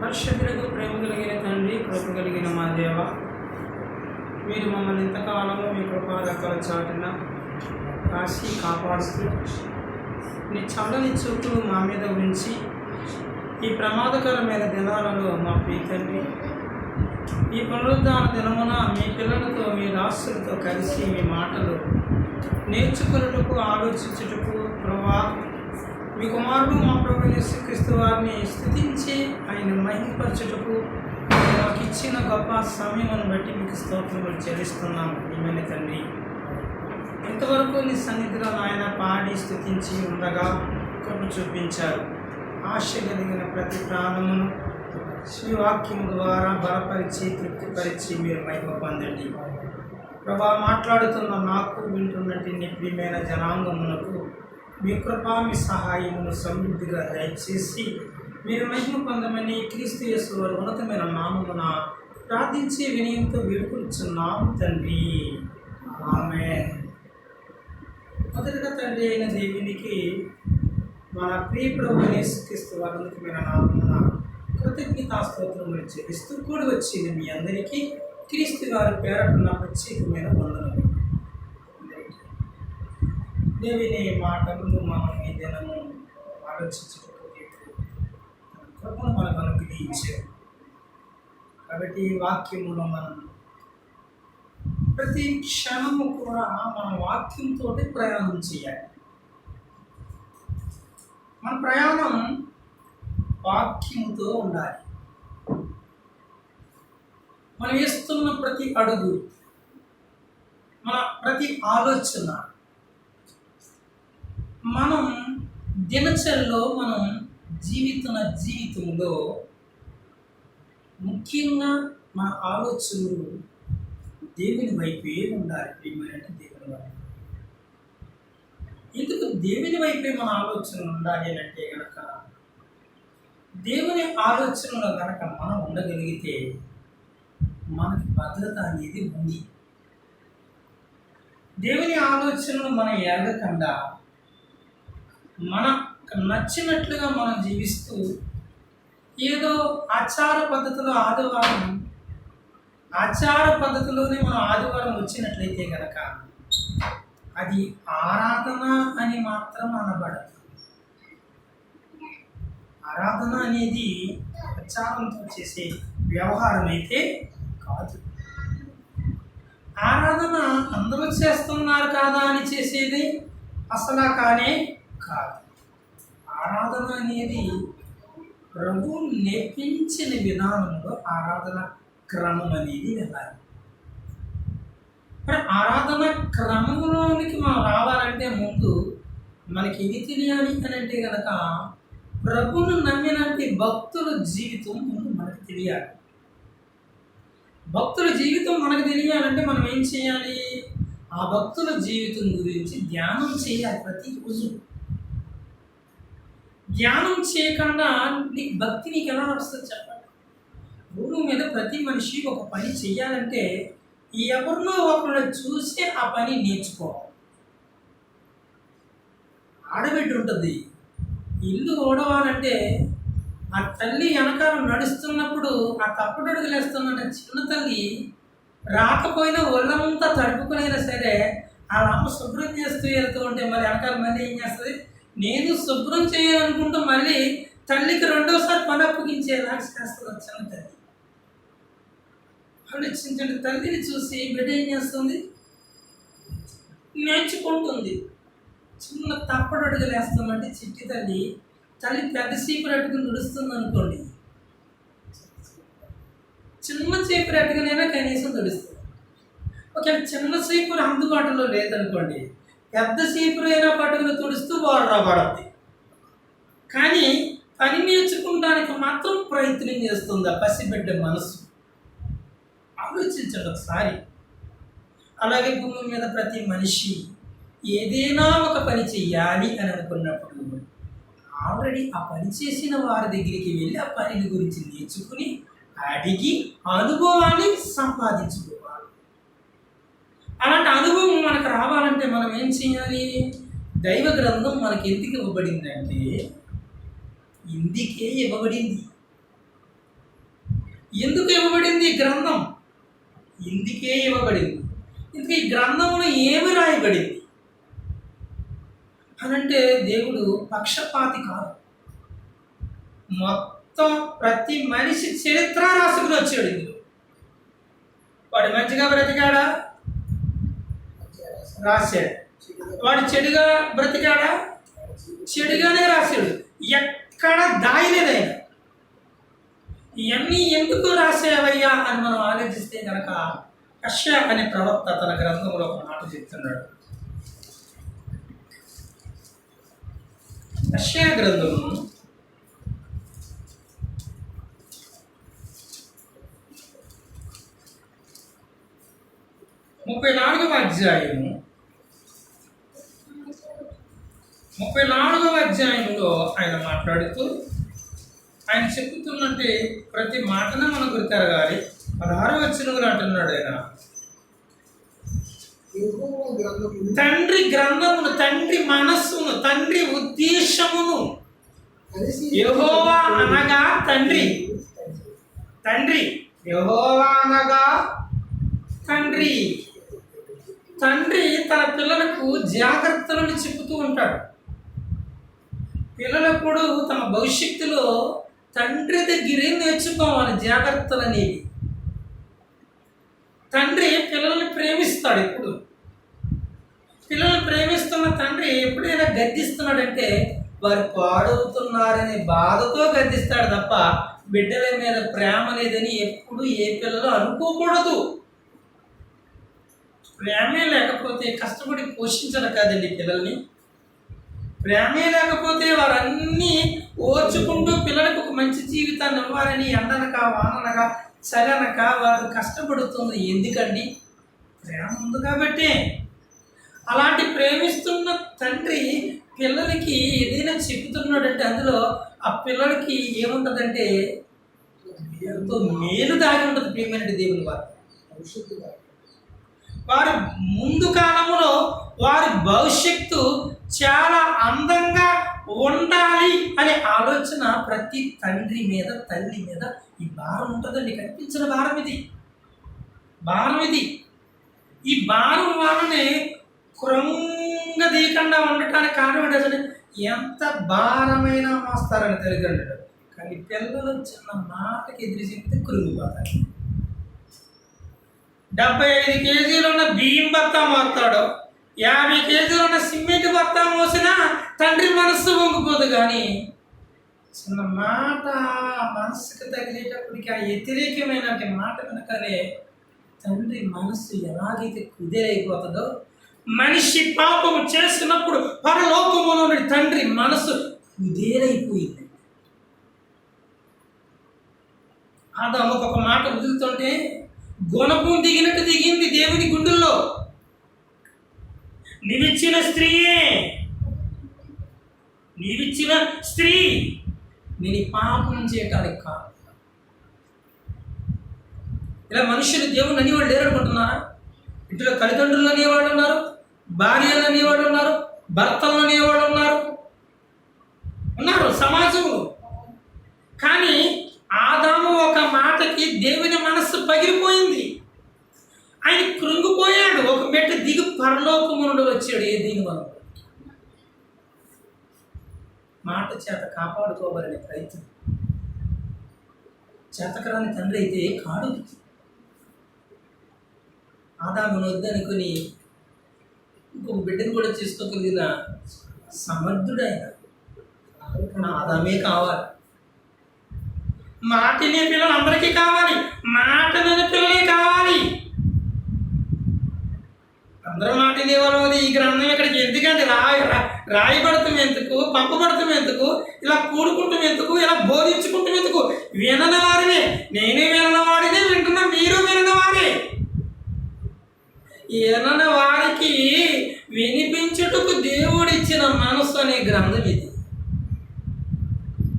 పరిశుద్ధులకు ప్రేమ కలిగిన తండ్రి, కృప కలిగిన మా దేవ, మీరు మమ్మల్ని ఇంతకాలము మీ కృపారెక్కల చాటున కాశీ కాపాడుతూ నీ చల్లని చూపులు మా మీద ఉంచి ఈ ప్రమాదకరమైన దినాలలో మా ప్రియ తండ్రి, ఈ పునరుద్ధాన దినమున మీ పిల్లలతో మీ దాసులతో కలిసి మీ మాటలు నేర్చుకున్నటకు ఆలోచించుటకు ప్రభా, మీ కుమారుడు మా ప్రభు యేసుక్రీస్తు వారిని స్తుతించి ఆయన మహిమపరచుటకు మాకు ఇచ్చిన గొప్ప సమయమును బట్టి మీకు స్తోత్రములు చెల్లిస్తున్నాము. నిమ్మని తండ్రి, ఇంతవరకు నీ సన్నిధిలో ఆయన పాడి స్తుతించి ఉండగా కృప చూపించారు. ఆశ కలిగిన ప్రతి ప్రాణమును శ్రీవాక్యం ద్వారా బలపరిచి తృప్తిపరిచి మీరు మహిమ పొందండి. ప్రభా, మాట్లాడుతున్న నాకు వింటున్నట్టు నీ ప్రియమైన జనాంగమునకు మీ కృపా మీ సహాయమును సమృద్ధిగా దయచేసి మీరు మహిమ పొందమని క్రీస్తు యేసు వారి ఉన్నతమైన నామమున ప్రార్థించి వినయంతో వేడుకొనుచున్నాము తండ్రి, ఆమేన్. మొదటిగా తండ్రి అయిన దేవునికి మన ప్రియ ప్రభు యేసుక్రీస్తు వారి ఉన్నతమైన నామమున కృతజ్ఞతాస్తోత్రములు చెల్లిస్తూ కూడి వచ్చిన మీ అందరికీ క్రీస్తు వారి పేరట నా ప్రత్యేకమైన వందనములు. దేవుని మాటలు మనం ఈ దినము ఆలోచించకపోతే కృపను మనకు అనుగ్రహించారు. కాబట్టి ఈ వాక్యములో మనం ప్రతి క్షణము కూడా మన వాక్యంతో ప్రయాణం చేయాలి. మన ప్రయాణం వాక్యముతో ఉండాలి. మనం వేస్తున్న ప్రతి అడుగు, మన ప్రతి ఆలోచన, మనం దినచర్యలో మనం జీవితంలో ముఖ్యంగా మన ఆలోచనలు దేవుని వైపే ఉండాలి. ప్రియమైనటువంటి దేవుని వైపు ఎందుకు దేవుని వైపే మన ఆలోచనలు ఉండాలి అంటే కనుక, దేవుని ఆలోచనలో కనుక మనం ఉండగలిగితే మనకి భద్రత అనేది ఉంది. దేవుని ఆలోచనలు మనం ఎరగకుండా మనకు నచ్చినట్లుగా మనం జీవిస్తూ ఏదో ఆచార పద్ధతిలోనే మనం ఆదివారం వచ్చినట్లయితే కనుక అది ఆరాధన అని మాత్రం అనబడదు. ఆరాధన అనేది ఆచారంతో చేసే వ్యవహారం అయితే కాదు. ఆరాధన అందరూ చేస్తున్నారు కాదా అని చేసేది అసలు కానే కాదు. ఆరాధన అనేది ప్రభు నేర్పించిన విధానంలో ఆరాధన క్రమం అనేది వెళ్ళాలి. మరి ఆరాధన క్రమంలోనికి మనం రావాలంటే ముందు మనకి ఏది తెలియాలి అని అంటే కనుక, ప్రభువును నమ్మినటువంటి భక్తుల జీవితం ముందు మనకు తెలియాలి. భక్తుల జీవితం మనకు తెలియాలంటే మనం ఏం చేయాలి? ఆ భక్తుల జీవితం గురించి ధ్యానం చేయాలి. ప్రతిరోజు ధ్యానం చేయకుండా నీకు భక్తి నీకు ఎలా వస్తుంది చెప్పండి? భూమి మీద ప్రతి మనిషి ఒక పని చేయాలంటే ఎవరినో ఒకరిని చూసి ఆ పని నేర్చుకోవాలి. ఆడబిడ్డ ఉంటుంది, ఇల్లు ఓడవాలంటే ఆ తల్లి వెనకాల నడుస్తున్నప్పుడు ఆ తప్పుడు అడుగులు వేస్తున్న చిన్న తల్లి రాకపోయినా ఒళ్ళంతా తడుపుకునైనా సరే ఆ అమ్మ శుభ్రం చేస్తూ వెళ్తూ ఉంటే మరి వెనకాల మళ్ళీ ఏం చేస్తుంది? నేను శుభ్రం చేయాలనుకుంటూ మళ్ళీ తల్లికి రెండోసారి పని అప్పగించేలాగా చేస్తుంది చిన్న తల్లి. ఆలోచించండి, తల్లిని చూసి బిడ్డ ఏం చేస్తుంది? నేర్చుకుంటుంది. చిన్న తప్పుడు అడుగులు వేస్తామంటే చిట్టి తల్లి పెద్ద చీపురు అట్టుకుని తుడుస్తుంది అనుకోండి, చిన్న చీపురు అట్టుకునైనా కనీసం తుడుస్తుంది. ఒకవేళ చిన్న చీపురు అందుబాటులో లేదనుకోండి, పెద్ద చీపురు అయినా పట్టుకుని తుడుస్తూ పడుతుంది. కానీ పని నేర్చుకోవడానికి మాత్రం ప్రయత్నం చేస్తుంది ఆ పసిబిడ్డ మనసు. ఆలోచించండి ఒకసారి. అలాగే భూమి మీద ప్రతి మనిషి ఏదైనా ఒక పని చెయ్యాలి అని అనుకున్నప్పుడు ఆల్రెడీ ఆ పని చేసిన వారి దగ్గరికి వెళ్ళి ఆ పని గురించి నేర్చుకుని అడిగి అనుభవాన్ని సంపాదించుకోవాలి. అలాంటి అనుభవం మనకు రావాలంటే మనం ఏం చేయాలి? దైవ గ్రంథం మనకి ఎందుకు ఇవ్వబడిందంటే ఇందుకే ఇవ్వబడింది. ఎందుకు ఇవ్వబడింది ఈ గ్రంథం? ఇందుకే ఇవ్వబడింది. ఇందుకు ఈ గ్రంథంలో ఏమి రాయబడింది అనంటే దేవుడు పక్షపాతి కాదు. మొత్తం ప్రతి మనిషి చరిత్ర రాసుకుని వచ్చాడు. ఇందులో వాడు మంచిగా బ్రతికాడా? రాశాడు. వాడు చెడుగా బ్రతికాడా? చెడుగానే రాశాడు. ఎక్కడ దాయలేదైనా. ఇవన్నీ ఎందుకు రాసేవయ్యా అని మనం ఆలోచిస్తే కనుక యెషయా అనే ప్రవక్త తన గ్రంథంలో ఒక మాట చెప్తున్నాడు. యెషయా గ్రంథం 34వ అధ్యాయము 34వ అధ్యాయంలో ఆయన మాట్లాడుతూ ఆయన చెప్తున్నట్టే ప్రతి మాటను మనం గుర్తెరగాలి. 16వ వచనంలో అంటున్నాడు ఆయన, తండ్రి గ్రంథమును, తండ్రి మనస్సును, తండ్రి ఉద్దేశమును. యెహోవా అనగా తండ్రి, తండ్రి యెహోవా అనగా తండ్రి. తండ్రి తన పిల్లలకు జాగ్రత్తలను చెబుతూ ఉంటాడు. పిల్లలప్పుడు తమ భవిష్యత్తులో తండ్రి దగ్గరే నేర్చుకోవాలి జాగ్రత్తలు అనేవి. తండ్రి పిల్లల్ని ప్రేమిస్తాడు. ఎప్పుడు పిల్లల్ని ప్రేమిస్తున్న తండ్రి ఎప్పుడైనా గద్దిస్తున్నాడంటే వారు పాడవుతున్నారనే బాధతో గద్దిస్తాడు తప్ప బిడ్డల మీద ప్రేమ లేదని ఎప్పుడు ఏ పిల్లలు అనుకోకూడదు. ప్రేమే లేకపోతే కష్టపడి పోషించడం కాదండి పిల్లల్ని. ప్రేమే లేకపోతే వారన్నీ ఓర్చుకుంటూ పిల్లలకు ఒక మంచి జీవితాన్ని ఇవ్వాలని ఎండనక వాననక చలనక వారు కష్టపడుతుంది. ఎందుకండి? ప్రేమ ఉంది కాబట్టి. అలాంటి ప్రేమిస్తున్న తండ్రి పిల్లలకి ఏదైనా చెబుతున్నాడంటే అందులో ఆ పిల్లలకి ఏముంటుందంటే ఎంతో మేలు దాగి ఉంటుంది. ప్రియమైన దేవుని వారి ముందు కాలంలో వారి భవిష్యత్తు చాలా అందంగా ఉండాలి అనే ఆలోచన ప్రతి తండ్రి మీద తల్లి మీద ఈ భారం ఉంటుందండి. కనిపించిన భారం ఇది. ఈ భారం వలనే కృంగదీయకుండా ఉండటానికి కారణం ఏంటంటే ఎంత భారమైనా మోస్తారని తల్లిదండ్రులు. కానీ పిల్లలు చిన్న మాటకి ఎదురు చెప్తే కృంగిపోతారు. 75 కేజీలు ఉన్న బియ్యం బత్తా మోస్తాడు, 50 కేజీలు ఉన్న సిమెంట్ బత్తా మోసినా తండ్రి మనస్సు వంగిపోదు. కానీ చిన్న మాట మనస్సుకు తగిలేటప్పటికి ఆ వ్యతిరేకమైన మాట వెనకనే తండ్రి మనస్సు ఎలాగైతే కుదేరైపోతుందో, మనిషి పాపము చేసినప్పుడు పరలోకములో తండ్రి మనస్సు కుదేరైపోయింది. ఆదాము ఒక మాట వదులుతుంటే గుణపం దిగినట్టు దిగింది దేవుని గుండెల్లో. నీవిచ్చిన స్త్రీ నేను పాపం చేయటానికి కాదు. ఇలా మనుషులు దేవుని అనేవాళ్ళు లేరు అనుకుంటున్నారా? ఇంట్లో తల్లిదండ్రులు అనేవాళ్ళు ఉన్నారు, భార్యలు అనేవాళ్ళు ఉన్నారు, భర్తలు అనేవాళ్ళు ఉన్నారు సమాజంలో. కానీ ఆదాము ఒక మాటకి దేవుని మనస్సు పగిలిపోయింది. ఆయన కృంగిపోయాడు. ఒక మెట్టు దిగి పరలోకము నుండి వచ్చాడు. దీని వల్ల మాట చేత కాపాడుకోవాలనే ప్రయత్నం. చేతకరాని తండ్రి అయితే కాడు. ఆదామును వద్దనుకుని ఇంకొక బిడ్డను కూడా చేసుకోగలిగిన సమర్థుడైన ఆదామే కావాలి. మాటనే పిల్లలు అందరికీ కావాలి. మాటనే పిల్లలే కావాలి. అందరూ మాటనే వాళ్ళు. ఈ గ్రంథం ఇక్కడికి ఎందుకంటే రాయబడతాం ఎందుకు, పంపబడతాం ఎందుకు, ఇలా కూడుకుంటాం ఎందుకు, ఇలా బోధించుకుంటాం ఎందుకు? వినని వారినే, నేనే వినని వాడినే, వింటున్నా మీరు వినని వారే. వినని వారికి వినిపించుటకు దేవుడిచ్చిన మనస్సు అనే గ్రంథం ఇది.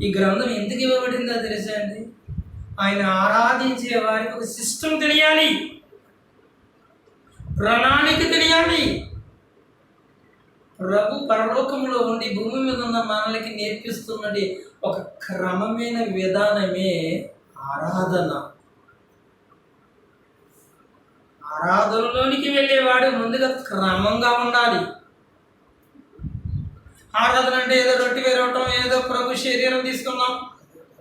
ఈ గ్రంథం ఎందుకు ఇవ్వబడిందో తెలుసా అండి? ఆయన ఆరాధించే వారికి ఒక సిస్టమ్ తెలియాలి, ప్రణాళిక తెలియాలి. ప్రభు పరలోకంలో ఉండి భూమి మీద ఉన్న మనలకి నేర్పిస్తున్నది ఒక క్రమమైన విధానమే ఆరాధన. ఆరాధనలోనికి వెళ్ళేవాడు ముందుగా క్రమంగా ఉండాలి. ఆరాధన అంటే ఏదో రొట్టె వేరవటం, ఏదో ప్రభు శరీరం తీసుకున్నాం,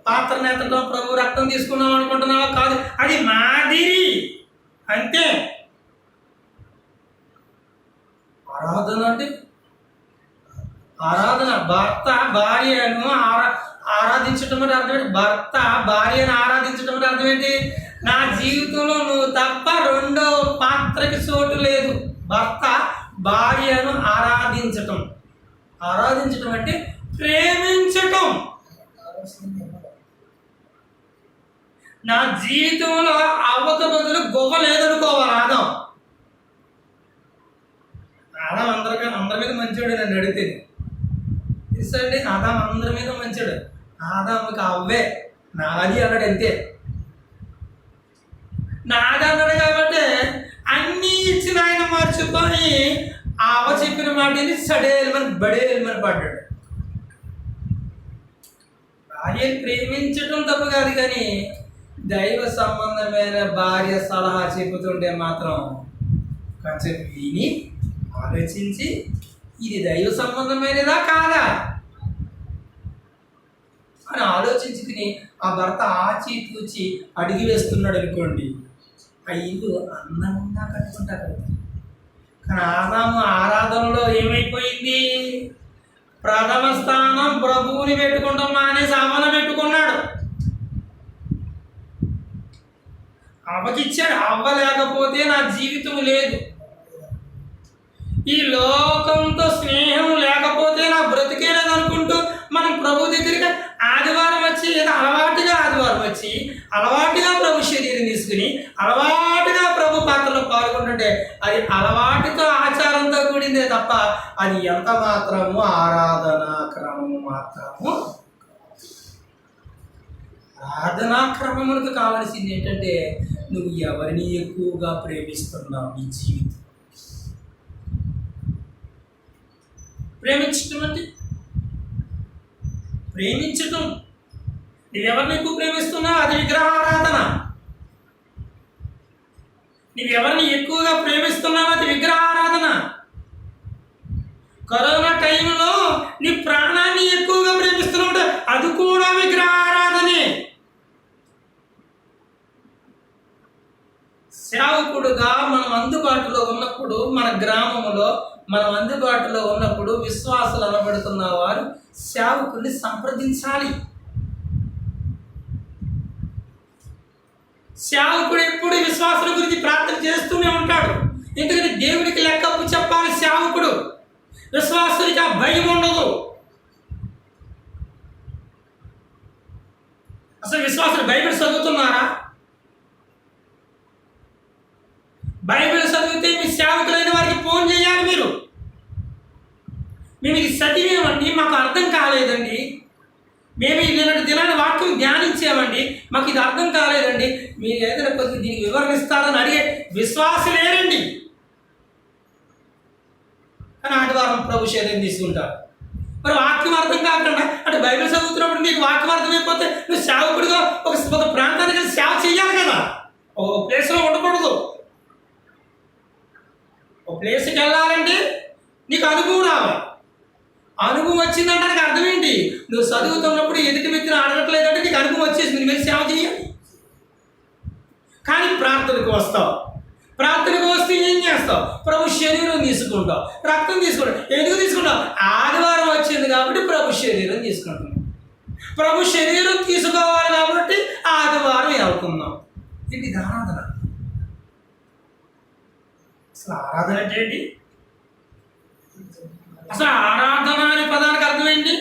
పాత్రను ఎత్తడం, ప్రభు రక్తం తీసుకున్నాం అనుకుంటున్నావా? కాదు, అది మాదిరి అంతే. ఆరాధన అంటే ఆరాధన. భర్త భార్యను ఆరాధించటం అంటే అర్థం ఏంటి? భర్త భార్యను ఆరాధించటం అంటే అర్థం ఏంటి? నా జీవితంలో నువ్వు తప్ప రెండో పాత్రకి చోటు లేదు. భర్త భార్యను ఆరాధించటం. ఆరాధించటం అంటే ప్రేమించటం. నా జీవితంలో అవ్వక బదులు గొప్ప లేదనుకోవాలి. ఆదాం అందరి మీద మంచివాడు. నన్ను అడిగితే తెలుసండి, ఆదాం అందరి మీద మంచివాడు. ఆదాముకి అవ్వే నాది అన్నాడు, అంతే. నాది అన్నాడు కాబట్టి అన్నీ ఇచ్చిన ఆయన మర్చిపోయి అవ్వ చెప్పిన మాటని సడేల్మని బడేల్మని పడ్డాడు. భార్యను ప్రేమించటం తప్పు కాదు, కానీ దైవ సంబంధమైన భార్య సలహా చెబుతుంటే మాత్రం కొంచెం విని ఆలోచించి ఇది దైవ సంబంధమైనదా కాదా అని ఆలోచించుకుని ఆ భర్త ఆచితూచి అడిగి వేస్తున్నాడు అనుకోండి, ఆ ఇల్లు అందంగా కట్టుకుంటారు. కానీ ఆదాము ఆరాధనలో ఏమైపోయింది? ప్రథమ స్థానం ప్రభువుని పెట్టుకుంటాం మానేసి అవ్వను పెట్టుకున్నాడు. అవ్వకిచ్చాడు. అవ్వ లేకపోతే నా జీవితం లేదు. ఈ లోకంతో స్నేహం లేకపోతే నా బ్రతికే లేదనుకుంటూ మనం ప్రభు దగ్గరికి ఆదివారం వచ్చి, ఏదో అలవాటుగా ఆదివారం వచ్చి అలవాటుగా ప్రభు శరీరం తీసుకుని అలవాటుగా ప్రభు పాత్రలో పాల్గొంటుంటే అది అలవాటుతో ఆచారంతో కూడిందే తప్ప అది ఎంత మాత్రము ఆరాధనా క్రమము మాత్రము. ఆరాధనా క్రమములకు కావలసింది ఏంటంటే నువ్వు ఎవరిని ఎక్కువగా ప్రేమిస్తున్నావు. ఈ జీవితం ప్రేమించటం అంటే ప్రేమించటం. నువ్వెవరిని ఎక్కువ ప్రేమిస్తున్నావు అది విగ్రహారాధన. నువ్వెవరిని ఎక్కువగా ప్రేమిస్తున్నావు అది విగ్రహారాధన. కరోనా టైంలో నీ ప్రాణాన్ని ఎక్కువగా ప్రేమిస్తున్నావు అది కూడా విగ్రహారాధనే. సేవకుడుగా మనం అందుబాటులో ఉన్నప్పుడు, మన గ్రామంలో మనం అందుబాటులో ఉన్నప్పుడు విశ్వాసులు అనబడుతున్న వారు సేవకుడిని సంప్రదించాలి. సేవకుడు ఎప్పుడు విశ్వాసుల గురించి ప్రార్థన చేస్తూనే ఉంటాడు. ఎందుకంటే దేవుడికి లెక్కప్పు చెప్పాలి సేవకుడు. విశ్వాసులకి ఆ భయం ఉండదు. అసలు విశ్వాసులు బైబిల్ చదువుతున్నారా? బైబిల్ చదివితే మీ సేవకులైన వారికి ఫోన్ చేయాలి. మేము ఇది చదివేమండి, మాకు అర్థం కాలేదండి. మేము నిన్నటి దినాన్ని వాక్యం ధ్యానించామండి, మాకు ఇది అర్థం కాలేదండి, మీరు ఏదైనా కొద్దిగా దీనికి వివరణ ఇస్తారని అడిగే విశ్వాసులేరండి. కానీ ఆదివారం ప్రభు శరీరం తీసుకుంటారు. మరి వాక్యం అర్థం కాకుండా అంటే బైబిల్ చదువుతున్నప్పుడు నీకు వాక్యం అర్థమైపోతే నువ్వు సేవకుడిగా ఒక ప్రాంతానికి సేవ చేయాలి కదా. ఒక ప్లేస్లో ఉండకూడదు. ఒక ప్లేస్కి వెళ్ళాలంటే నీకు అనుభవం రావాలి. అనుభవం వచ్చిందంటే నాకు అర్థం ఏంటి? నువ్వు చదువుతున్నప్పుడు ఎదుటి వ్యక్తిని అడగట్లేదంటే నీకు అనుభవం వచ్చేసింది, మీరు సేవ చేయాలి. కానీ ప్రార్థనకు వస్తావు. ప్రార్థనకు వస్తే ఏం చేస్తావు? ప్రభు శరీరం తీసుకుంటావు, రక్తం తీసుకుంటావు. ఎందుకు తీసుకుంటావు? ఆదివారం వచ్చింది కాబట్టి ప్రభు శరీరం తీసుకుంటాం. ప్రభు శరీరం తీసుకోవాలి కాబట్టి ఆదివారం వెళ్తున్నాం. ఇది ఆరాధన. అసలు ఆరాధన అంటే ఏంటి? అసలు ఆరాధన అనే పదానికి అర్థం ఏంటి?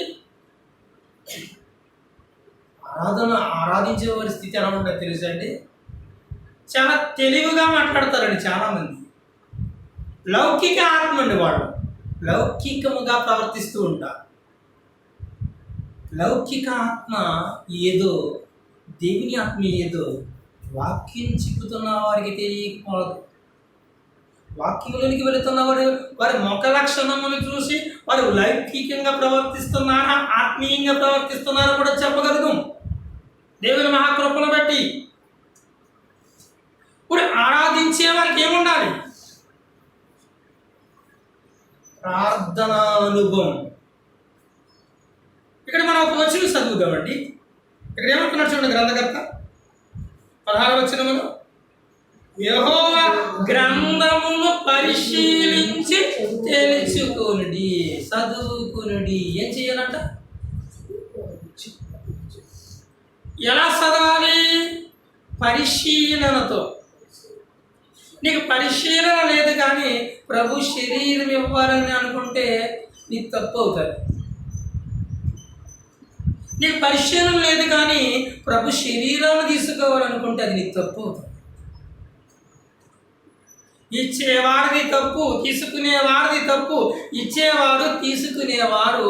ఆరాధించే వారి స్థితి ఎలా ఉంటుంది తెలుసండి? చాలా తెలివిగా మాట్లాడతారండి చాలామంది. లౌకిక ఆత్మ అండి వాడు. లౌకికముగా ప్రవర్తిస్తూ ఉంటారు. లౌకిక ఆత్మ ఏదో, దేవుని ఆత్మ ఏదో వాక్యం చెప్పుతున్న వారికి తెలియకపోదు. వాక్యంలోనికి వెళుతున్న వారి ముఖ లక్షణమును చూసి వారు లౌకికంగా ప్రవర్తిస్తున్నారా, ఆత్మీయంగా ప్రవర్తిస్తున్నారా కూడా చెప్పగలుగుతాం దేవుని మహాకృపను బట్టి. ఇప్పుడు ఆరాధించే ఇచ్చేవారికి ఏముండాలి? ప్రార్థనా అనుభవం. ఇక్కడ మనం ఒక వచనం చదువుదామండి. ఇక్కడ ఏమంటున్నాడు చూడండి గ్రంథకర్త 16వ వచనములో, యెహోవా గ్రంథమును పరిశీలించి తెలుసుకొనుడి, చదువుకునుడి. ఏం చేయాలంట? ఎలా చదవాలి? పరిశీలనతో. నీకు పరిశీలన లేదు కానీ ప్రభు శరీరం ఇవ్వాలని అనుకుంటే నీకు తప్పు అవుతుంది. నీకు పరిశీలన లేదు కానీ ప్రభు శరీరాన్ని తీసుకోవాలనుకుంటే అది నీకు తప్పు అవుతుంది. ఇచ్చేవాడిది తప్పు, తీసుకునేవాడిది తప్పు. ఇచ్చేవాడు తీసుకునేవాడు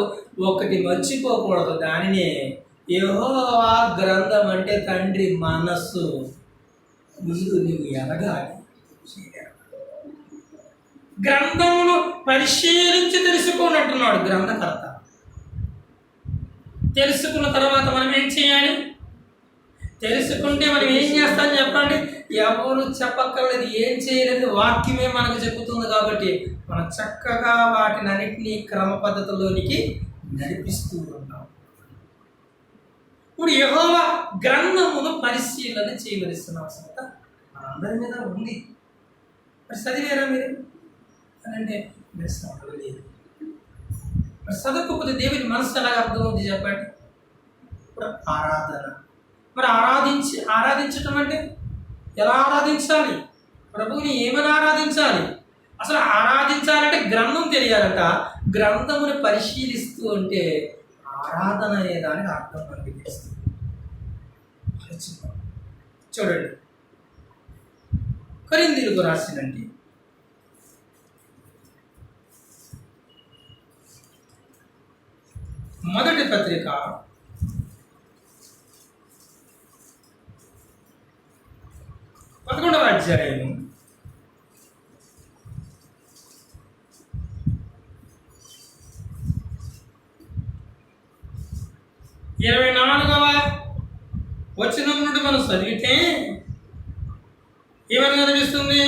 ఒకటి మర్చిపోకూడదు. దానినే యెహోవా గ్రంథం అంటే తండ్రి మనస్సు. ముందు నువ్వు ఎరగాలి. గ్రంథమును పరిశీలించి తెలుసుకున్నట్టున్నాడు గ్రంథకర్త. తెలుసుకున్న తర్వాత మనం ఏం చేయాలి? తెలుసుకుంటే మనం ఏం చేస్తామని చెప్పండి. ఎవరు చెప్పక్కర్లేదు, ఏం చేయలేదు, వాక్యమే మనకు చెబుతుంది. కాబట్టి మనం చక్కగా వాటిని అన్నింటినీ క్రమ పద్ధతిలోనికి నడిపిస్తూ ఉన్నాం. ఇప్పుడు యెహోవా గ్రంథమును పరిశీలన చేయవలసిన అవసరత మనందరి మీద ఉంది. మరి చదివారా మీరు అంటే మీరు చదవలేదు. మరి చదవకపోతే దేవుని మనసు ఎలా అర్థం ఉంది చెప్పండి. ఇప్పుడు ఆరాధన. మరి ఆరాధించటం అంటే ఎలా ఆరాధించాలి? ప్రభువుని ఏమని ఆరాధించాలి? అసలు ఆరాధించాలంటే గ్రంథం తెలియాలంట. గ్రంథముని పరిశీలిస్తూ ఉంటే ఆరాధన అనే దానికి అర్థం మనకి తెలుస్తుంది. చూడండి, కొరింథీయులకు రాసినండి మొదటి పత్రిక 11వ అధ్యాయం 24వ వచనం నుండి మనం చదివితే ఏమని కనిపిస్తుంది?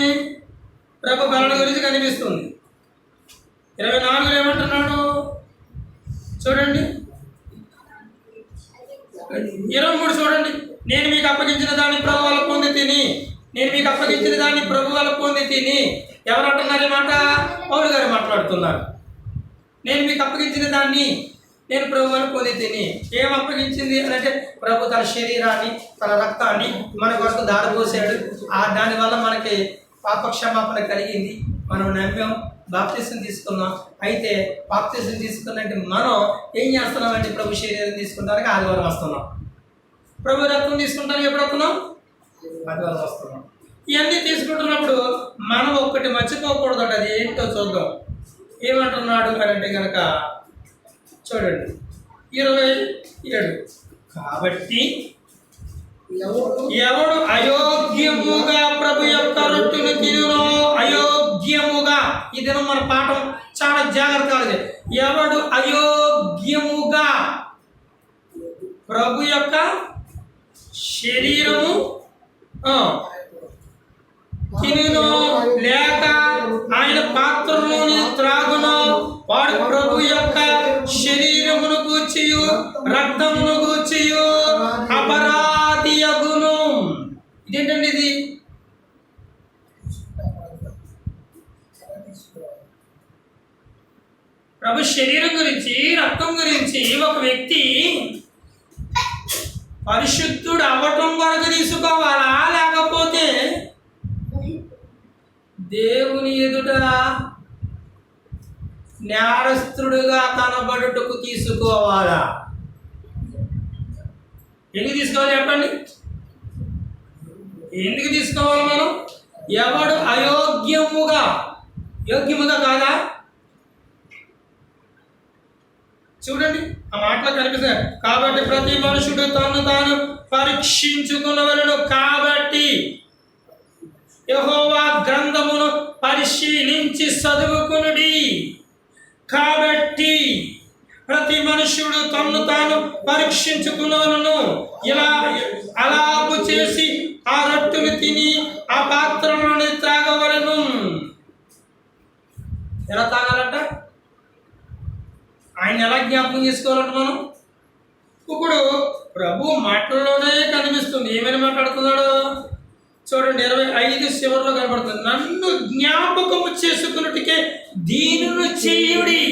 ప్రభు బలన గురించి కనిపిస్తుంది. 24 ఏమంటున్నాడు చూడండి. 23 చూడండి. నేను మీకు అప్పగించిన దాన్ని ప్రభు వల్ల పొంది తిని, నేను మీకు అప్పగించిన దాన్ని ప్రభు వల్ల పొంది తిని. ఎవరు అంటున్నారు ఈ మాట? పౌలు గారు మాట్లాడుతున్నారు. నేను మీకు అప్పగించిన దాన్ని నేను ప్రభు వల్ల పొంది తిని. ఏం అప్పగించింది అని అంటే ప్రభు తన శరీరాన్ని, తన రక్తాన్ని మన కొరకు దారిపోసాడు. దానివల్ల మనకి పాపక్షమాపణ కలిగింది. మనం నమ్మాం, బాప్తిసం తీసుకున్నాం. అయితే బాప్తిసం తీసుకున్నంటే మనం ఏం చేస్తున్నామంటే ప్రభు శరీరం తీసుకుంటానికి ఆదివారం వస్తున్నాం. ప్రభు రక్తం తీసుకుంటానికి ఎప్పుడు వస్తున్నాం? ఆదివారం వస్తున్నాం. ఇవన్నీ తీసుకుంటున్నప్పుడు మనం ఒక్కటి మర్చిపోకూడదు. అది ఏంటో చూద్దాం. ఏమంటున్నాడు అంటే కనుక చూడండి 27. కాబట్టి ఎవడు అయోగ్యముగా ప్రభు యొక్క రొట్టెను తినునో, అయోగ్యముగా, ఈ దినం మన పాఠం చాలా జాగ్రత్తగా. ఎవడు అయోగ్యముగా ప్రభు యొక్క శరీరము తినునో లేక ఆయన పాత్రలోని త్రాగునో, వాడు ప్రభు యొక్క శరీరమును గూర్చియు రక్తమును గూర్చియు అపరాధి అగును. ఇదేంటండి ఇది? ప్రభు శరీరం గురించి, రక్తం గురించి ఒక వ్యక్తి పరిశుద్ధుడు అవ్వటం వరకు తీసుకోవాలా, లేకపోతే దేవుని ఎదుట నేరస్తుడుగా కనబడుటకు తీసుకోవాలా? ఎందుకు తీసుకోవాలి చెప్పండి? ఎందుకు తీసుకోవాలి మనం? ఎవడు అయోగ్యముగా, యోగ్యముగా కాదా? చూడండి ఆ మాటలో కనిపిస్తుంది. కాబట్టి ప్రతి మనుషుడు తను తాను పరీక్షించుకునవలెను. కాబట్టి యెహోవా గ్రంథమును పరిశీలించి చదువుకునుడి. కాబట్టి ప్రతి మనుషుడు తన్ను తాను పరీక్షించుకునవలెను. ఇలా అలాగు చేసి ఆ రొట్టెను తిని ఆ పాత్రలోని త్రాగ జ్ఞాపకం చేసుకోవాలంటే మనం ఇప్పుడు ప్రభు మాటల్లోనే కనిపిస్తుంది. ఏమైనా మాట్లాడుతున్నాడు చూడండి, 25 చివరిలో కనబడుతుంది. నన్ను జ్ఞాపకము చేసుకున్నట్టుకే దీనులు చేయుడి.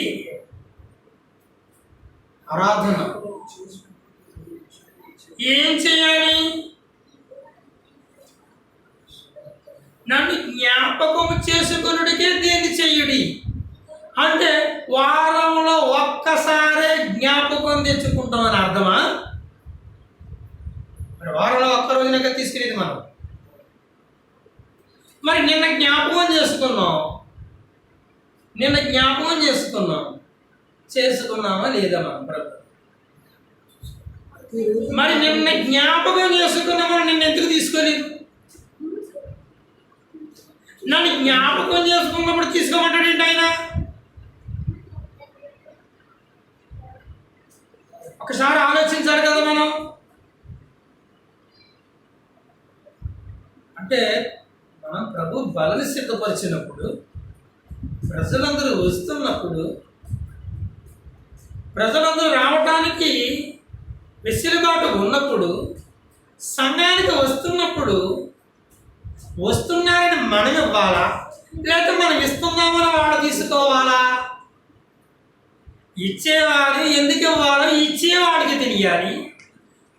ఆరాధన ఏం చేయాలి? నన్ను జ్ఞాపకం చేసుకున్నట్టుకే దీన్ని చెయ్యుడి అంటే వారంలో ఒక్కసారే జ్ఞాపకం తెచ్చుకుంటామని అర్థమా? మరి వారంలో ఒక్క రోజునగా తీసుకునేది మనం. మరి నిన్న జ్ఞాపకం చేసుకున్నామా లేదా మనం ప్రభు? మరి నిన్న జ్ఞాపకం చేసుకున్నామని నిన్న ఎందుకు తీసుకోలేదు? నన్ను జ్ఞాపకం చేసుకున్నప్పుడు తీసుకోమంటాడు ఏంటి ఆయన? ఒకసారి ఆలోచించాలి కదా మనం. అంటే మనం ప్రభు బలని సిద్ధపరిచినప్పుడు, ప్రజలందరూ వస్తున్నప్పుడు, ప్రజలందరూ రావటానికి వెసులుబాటు ఉన్నప్పుడు, సమయానికి వస్తున్నారని మనం ఇవ్వాలా, లేకపోతే మనం ఇస్తున్నామని వాళ్ళు తీసుకోవాలా? ఇచ్చేవాడు ఎందుకు ఇవ్వాలో ఇచ్చేవాడికి తెలియాలి,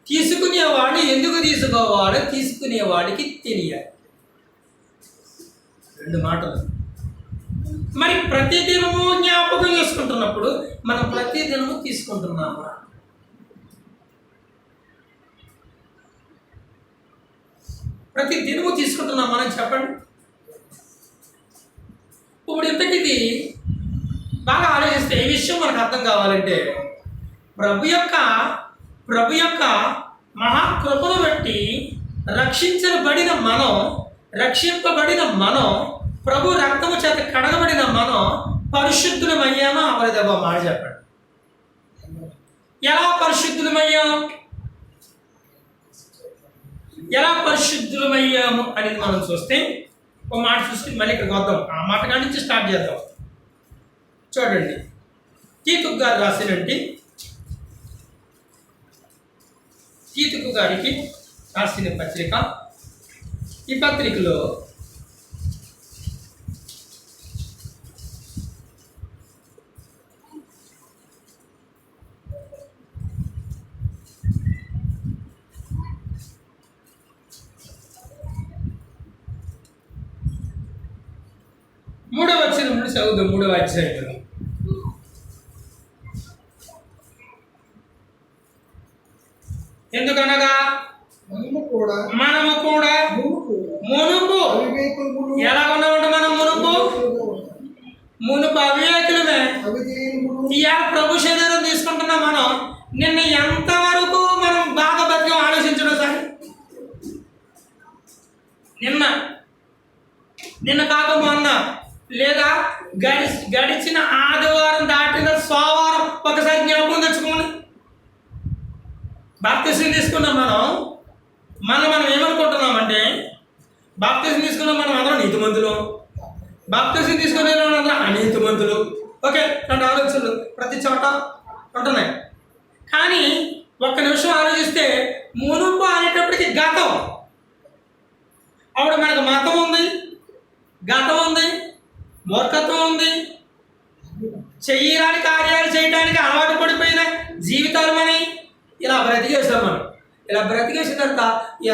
తీసుకునేవాడు ఎందుకు తీసుకోవాలో తీసుకునేవాడికి తెలియాలి. 2 మాటలు. మరి ప్రతిదినము జ్ఞాపకం చేసుకుంటున్నప్పుడు మనం ప్రతిదినము తీసుకుంటున్నామా? ప్రతి దినము తీసుకుంటున్నామా అని చెప్పండి. ఇప్పుడు ఇంతకిది బాగా ఆలోచిస్తే ఈ విషయం మనకు అర్థం కావాలంటే ప్రభు యొక్క మహాకృపను బట్టి రక్షింపబడిన మనం ప్రభు రక్తము చేత కడగబడిన మనం పరిశుద్ధులమయ్యామా అవలేదా? మాట చెప్పండి. ఎలా పరిశుద్ధులమయ్యాము అనేది మనం చూస్తే, ఒక మాట చూస్తే మళ్ళీ ఇక్కడికి వద్దాం. ఆ మాట కాడి నుంచి స్టార్ట్ చేద్దాం. చూడండి, తీతుకు గారికి రాసిన పత్రిక. ఈ పత్రికలో చదువుదాం. 3వ అధ్యాయంలో ఎందుకనగా మనము కూడా మునుపు ఎలా ఉన్నామంటే మనం మునుపు అవివేకులమే. ఇవాళ ప్రభు శరీరం తీసుకుంటున్నాం. మనం నిన్న ఎంతవరకు మనం బాగా బతికం ఆలోచించడం సార్. నిన్న కాక మొన్న లేదా గడిచిన ఆదివారం దాటిన సోమవారం ఒకసారి జ్ఞాపకం తెచ్చుకోండి. బాప్తిసం తీసుకున్నాం మనం ఏమనుకుంటున్నామంటే బాప్తిసం తీసుకున్నాం మనం అందరం నీతిమంతులు, బాప్తిసం తీసుకునే అందరం అనీతిమంతులు. ఓకే, 2 ఆలోచనలు ప్రతి చోట ఉంటున్నాయి. కానీ ఒక్క నిమిషం ఆలోచిస్తే మునుపు అనేటప్పటికి గతం. అప్పుడు మనకు మతం ఉంది, గతం ఉంది, మూర్ఖత్వం ఉంది, చెయ్యరాని కార్యాలు చేయడానికి అలవాటు పడిపోయిన జీవితాలు అని ఇలా బ్రతికేస్తాం మనం. ఇలా బ్రతికేసిన తర్వాత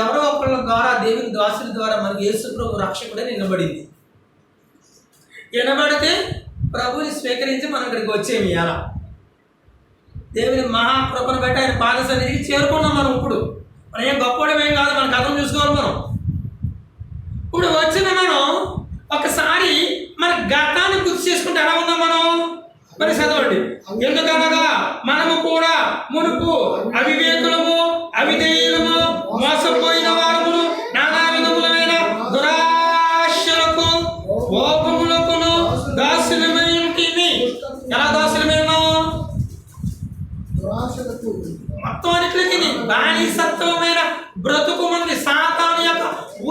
ఎవరో ఒకళ్ళ ద్వారా, దేవుని దాసుల ద్వారా మనకి యేసు ప్రభు రక్షకుడే నిలబడింది. వినబడితే ప్రభుని స్వీకరించి మనం ఇక్కడికి వచ్చేమి. అలా దేవుని మహాకృపను బట్టి ఆయన పాద సన్నిధికి చేరుకున్నాం. మనం ఇప్పుడు ఏం గొప్పవాడమేం కాదు, మన కథను చూసుకోవాలి. మనం ఇప్పుడు వచ్చిన మనం ఒకసారి మన గతాన్ని గుర్తు చేసుకుంటే ఎలా ఉన్నాం మనం? మరి చదవండి. ఎందుకనగా మనము కూడా మునుపు అవివేకులము, అవిధేయులము, మోసపోయిన వారమును, నానా విధములైన దురాశలకు, కోపములకును దాసులమై ఉంటిమి. ఎలా దాసులమై ఉన్నాము? మొత్తం అన్నిటికీ బానిసత్వమైన బ్రతుకు మంది సాతాను యొక్క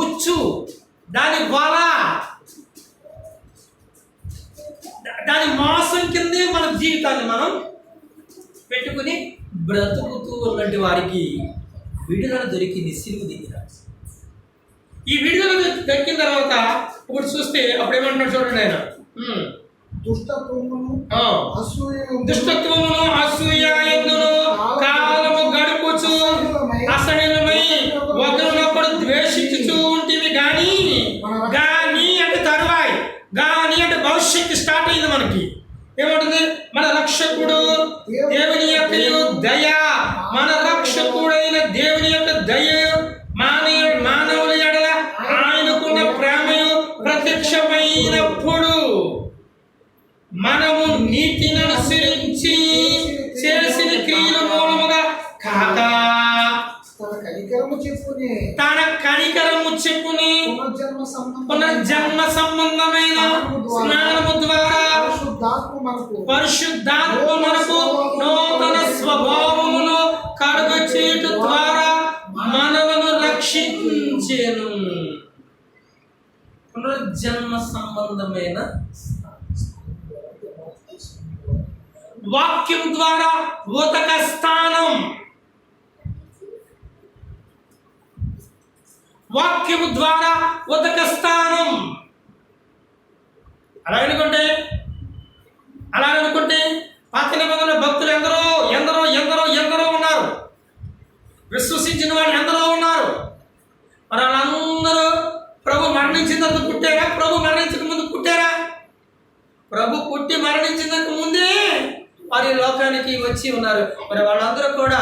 ఉచ్చు, దాని వల, దాని మోసం కిందే మన జీవితాన్ని మనం బ్రతుకుతూ ఉన్నటువంటి వారికి విడుదల దొరికింది సిలువ దగ్గర. ఈ విడుదల దొరికిన తర్వాత ఇప్పుడు చూస్తే అప్పుడు ఏమంటున్నాడు చూడండి ఆయన, దుష్టత్వమును అసూయను కాలము గడుపుచు అసహ్యమై ఒకరినొకడు ద్వేషించుచూ ఉంటివి గాని అంటే తరువాయి, గాని అంటే భవిష్యత్తు స్టార్ట్ అయింది మనకి. ఏమంటుంది? మన రక్షకుడు దేవుని యొక్క దయ, మన రక్షకుడైన దేవుని యొక్క దయ మానవుల ఎడల ఆయనకున్న ప్రేమయు ప్రత్యక్షమైనప్పుడు మనము నీతిని అనుసరించి చేసిన క్రియల మూలముగా కాక తన కనికరము చెప్పుని పునర్జన్మ సంబంధమైన స్నానము ద్వారా పరిశుద్ధాత్మ మనకు నూతన స్వభావమును కలుగచేయుట ద్వారా మనలను రక్షించెను. పునర్జన్మ సంబంధమైన వాక్యం ద్వారా ఉదక స్థానం, వాక్యము ద్వారా ఉదక స్థానం. అలా అనుకుంటే పాత నిబంధనల భక్తులు ఎందరో ఉన్నారు, విశ్వసించిన వాళ్ళు ఎందరో ఉన్నారు. మరి వాళ్ళందరూ ప్రభు మరణించిన తర్వాత పుట్టారా? ప్రభు మరణించక ముందు పుట్టారా? ప్రభు పుట్టి మరణించినందుకు ముందే వారి లోకానికి వచ్చి ఉన్నారు. మరి వాళ్ళందరూ కూడా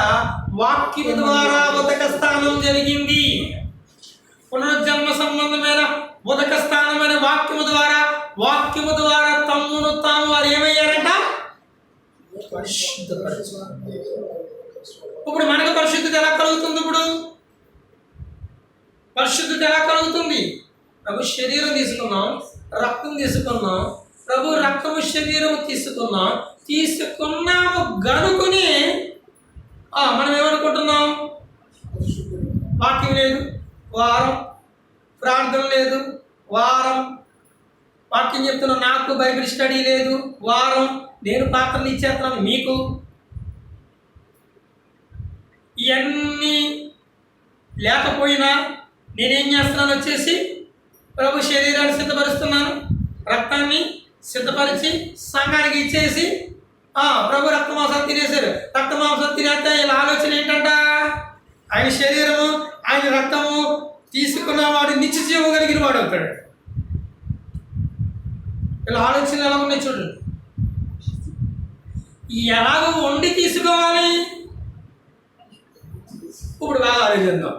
వాక్యము ద్వారా ఉదక స్థానం జరిగింది. పునర్జన్మ సంబంధమైన ఉదక స్థానమైన వాక్యము ద్వారా తమ్మును తాము వారు ఏమయ్యారంట? ఇప్పుడు మనకు పరిశుద్ధత ఎలా కలుగుతుంది? పరిశుద్ధత ఎలా కలుగుతుంది? ప్రభు శరీరం తీసుకున్నాం, రక్తం తీసుకున్నాం, ప్రభు రక్తము శరీరం తీసుకున్నాము గనుకుని మనం ఏమనుకుంటున్నాం? వాక్యం లేదు, వారం ప్రార్థన లేదు, వారం వాక్యం చెప్తున్నా, నాకు బైబిల్ స్టడీ లేదు, వారం నేను పాత్రలు ఇచ్చేస్తున్నాను మీకు. ఇవన్నీ లేకపోయినా నేనేం చేస్తున్నాను? వచ్చేసి ప్రభు శరీరాన్ని సిద్ధపరుస్తున్నాను, రక్తాన్ని సిద్ధపరిచి సంఘానికి ఇచ్చేసి ప్రభు రక్తమాంసాలు తినేశారు. రక్తమాంసాలు తినేస్తే ఇలా ఆలోచన ఏంటంట? ఆయన శరీరము ఆయన రక్తము తీసుకున్నవాడు నిత్య జీవం కలిగిన వాడు అవుతాడు. ఇలా ఆలోచన ఎలా ఉన్నాయి చూడండి. ఎలాగో వండి తీసుకోవాలి? ఇప్పుడు బాగా ఆలోచిద్దాం.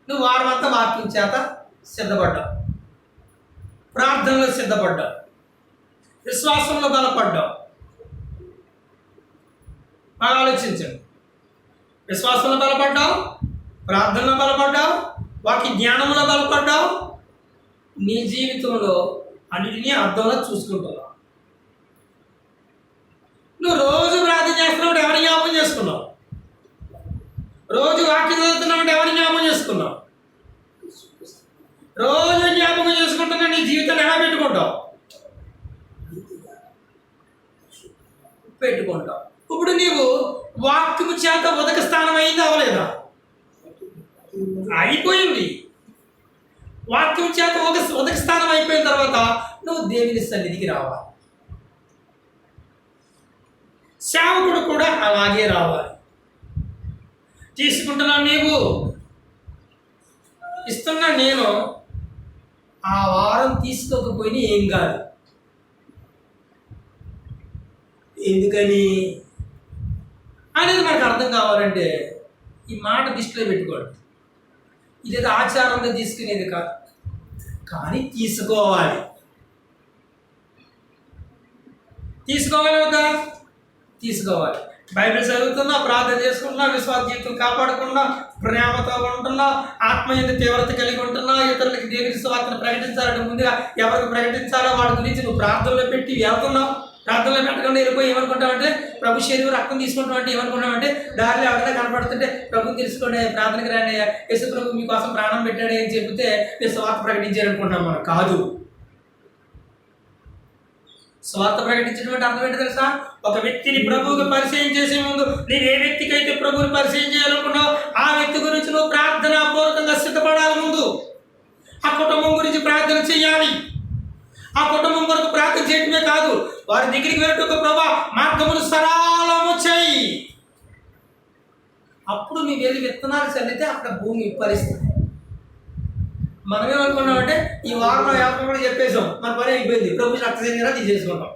నువ్వు వారం అంతా వాక్యం చేత సిద్ధపడ్డావు, ప్రార్థనలో సిద్ధపడ్డావు, విశ్వాసంలో బలపడ్డావు. బాగా ఆలోచించండి. విశ్వాసంలో బలపడ్డావు, ప్రార్థనలో బలపడ్డావు, వాక్య జ్ఞానంలో బలపడ్డావు. నీ జీవితంలో అన్నిటినీ అర్థంలో చూసుకుంటున్నావు. నువ్వు రోజు ప్రార్థన చేస్తున్నప్పుడు ఎవరిని జ్ఞాపకం చేసుకున్నావు? రోజు వాక్యం చదువుతున్నప్పుడు ఎవరిని జ్ఞాపకం చేసుకున్నావు? రోజు జ్ఞాపకం చేసుకుంటున్నా నీ జీవితాన్ని ఎలా పెట్టుకుంటావు? ఇప్పుడు నీవు వాక్యము చేత ఉదక స్థానం అయింది, అవలేదా? అయిపోయింది. వాక్యం చేత ఉదక స్థానం అయిపోయిన తర్వాత నువ్వు దేవుని సన్నిధికి రావాలి. సేవకుడు కూడా అలాగే రావాలి. తీసుకుంటున్నాను నీవు, ఇస్తున్నా నేను. ఆ వారం తీసుకోకపోయినా ఏం కాదు. ఎందుకని అనేది మనకు అర్థం కావాలంటే ఈ మాట దృష్టిలో పెట్టుకోండి. ఇదేదో ఆచారంగా తీసుకునేది కాదు, కానీ తీసుకోవాలి వద్దా? తీసుకోవాలి. బైబిల్ చదువుతున్నా, ప్రార్థన చేసుకుంటున్నా, విశ్వాస జీవితం కాపాడుకున్నా, ప్రేమతో ఉంటున్నా, ఆత్మీయ తీవ్రత కలిగి ఉంటున్నా, ఇతరులకి దేవుని సువార్తను ప్రకటించాలంటే ముందుగా ఎవరికి ప్రకటించాలో వాడి గురించి నువ్వు ప్రార్థనలో పెట్టి వెళ్తున్నావు. ప్రార్థనలో పెట్టకుండా వెళ్ళిపోయి ఏమనుకుంటామంటే ప్రభు శరీరం రక్తం తీసుకుంటామంటే ఏమనుకుంటామంటే దారిలో ఎవరైనా కనపడుతుంటే ప్రభుని తెలుసుకోండి, ప్రార్థనకి రాండి, యేసు ప్రభు మీకోసం ప్రాణం పెట్టాడు అని చెబితే నేను సువార్త ప్రకటించాలనుకుంటున్నాం. మనం కాదు. స్వార్థ ప్రకటించడం అంటే అర్థం ఏంటి తెలుసా? ఒక వ్యక్తిని ప్రభువుకి పరిచయం చేసే ముందు నీవు ఏ వ్యక్తికి అయితే ప్రభువుని పరిచయం చేయాలనుకున్నావు ఆ వ్యక్తి గురించి నువ్వు ప్రార్థనాపూర్వకంగా సిద్ధపడాలి. ముందు ఆ కుటుంబం గురించి ప్రార్థన చేయాలి. ఆ కుటుంబం కొరకు ప్రార్థన చేయడమే కాదు, వారి దగ్గరికి వెళ్ళటకు ప్రభా మార్గములు సరళము చేయి. అప్పుడు నీ వెళ్ళి విత్తనాలు చల్లితే అక్కడ భూమి విప్పరిస్తుంది. మనమేమనుకున్నామంటే ఈ వారంలో యాభై కూడా చెప్పేసాం, మన పని అయిపోయింది, ప్రభు రక్త చెందినా తీసేసుకుంటాం.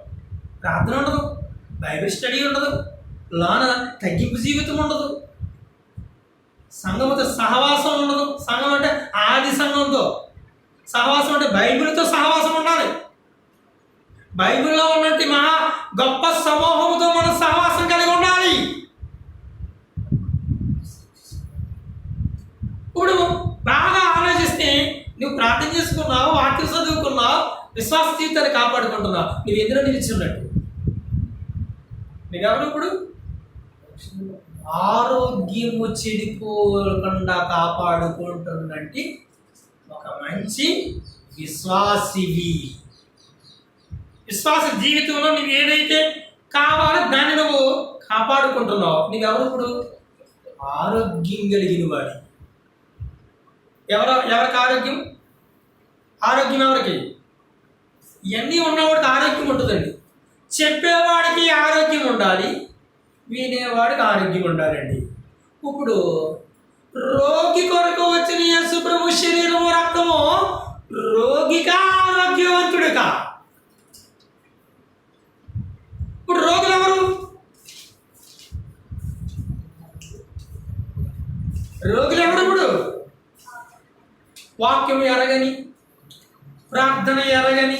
ప్రార్థన ఉండదు, బైబిల్ స్టడీ ఉండదు, లోన తగ్గింపు జీవితం ఉండదు, సంఘంతో సహవాసం ఉండదు. సంఘం అంటే ఆది సంఘంతో సహవాసం అంటే బైబిల్తో సహవాసం ఉండాలి. బైబిల్లో ఉన్నట్టు మహా గొప్ప సమూహంతో మనం సహవాసం కలిగి ఉండాలి. ఇప్పుడు బాగా ఆలోచిస్తే నువ్వు ప్రార్థన చేసుకున్నావు, వాక్యం చదువుకున్నావు, విశ్వాస జీవితాన్ని కాపాడుకుంటున్నావు, నువ్వు ఎందులో నిలిచిన్నట్టు? నీకెవరు ఇప్పుడు ఆరోగ్యము చెడిపోకుండా కాపాడుకుంటున్నట్టు ఒక మంచి విశ్వాసివి. విశ్వాస జీవితంలో నువ్వు ఏదైతే కావాలో దాన్ని నువ్వు కాపాడుకుంటున్నావు. నీకెవరు ఇప్పుడు ఆరోగ్యం కలిగిన వాడి. ఎవరికి ఆరోగ్యం? ఆరోగ్యం ఎవరికి? ఇవన్నీ ఉన్నవాడికి ఆరోగ్యం ఉంటుందండి. చెప్పేవాడికి ఆరోగ్యం ఉండాలి, వినేవాడికి ఆరోగ్యం ఉండాలండి. ఇప్పుడు రోగి కొరకు వచ్చిన యేసు ప్రభు శరీరము రక్తము రోగిగా ఆరోగ్యవంతుడిగా. ఇప్పుడు రోగులు ఎవరు? రోగులు ఎవరు? ఇప్పుడు వాక్యం ఎరగని, ప్రార్థన ఎరగని,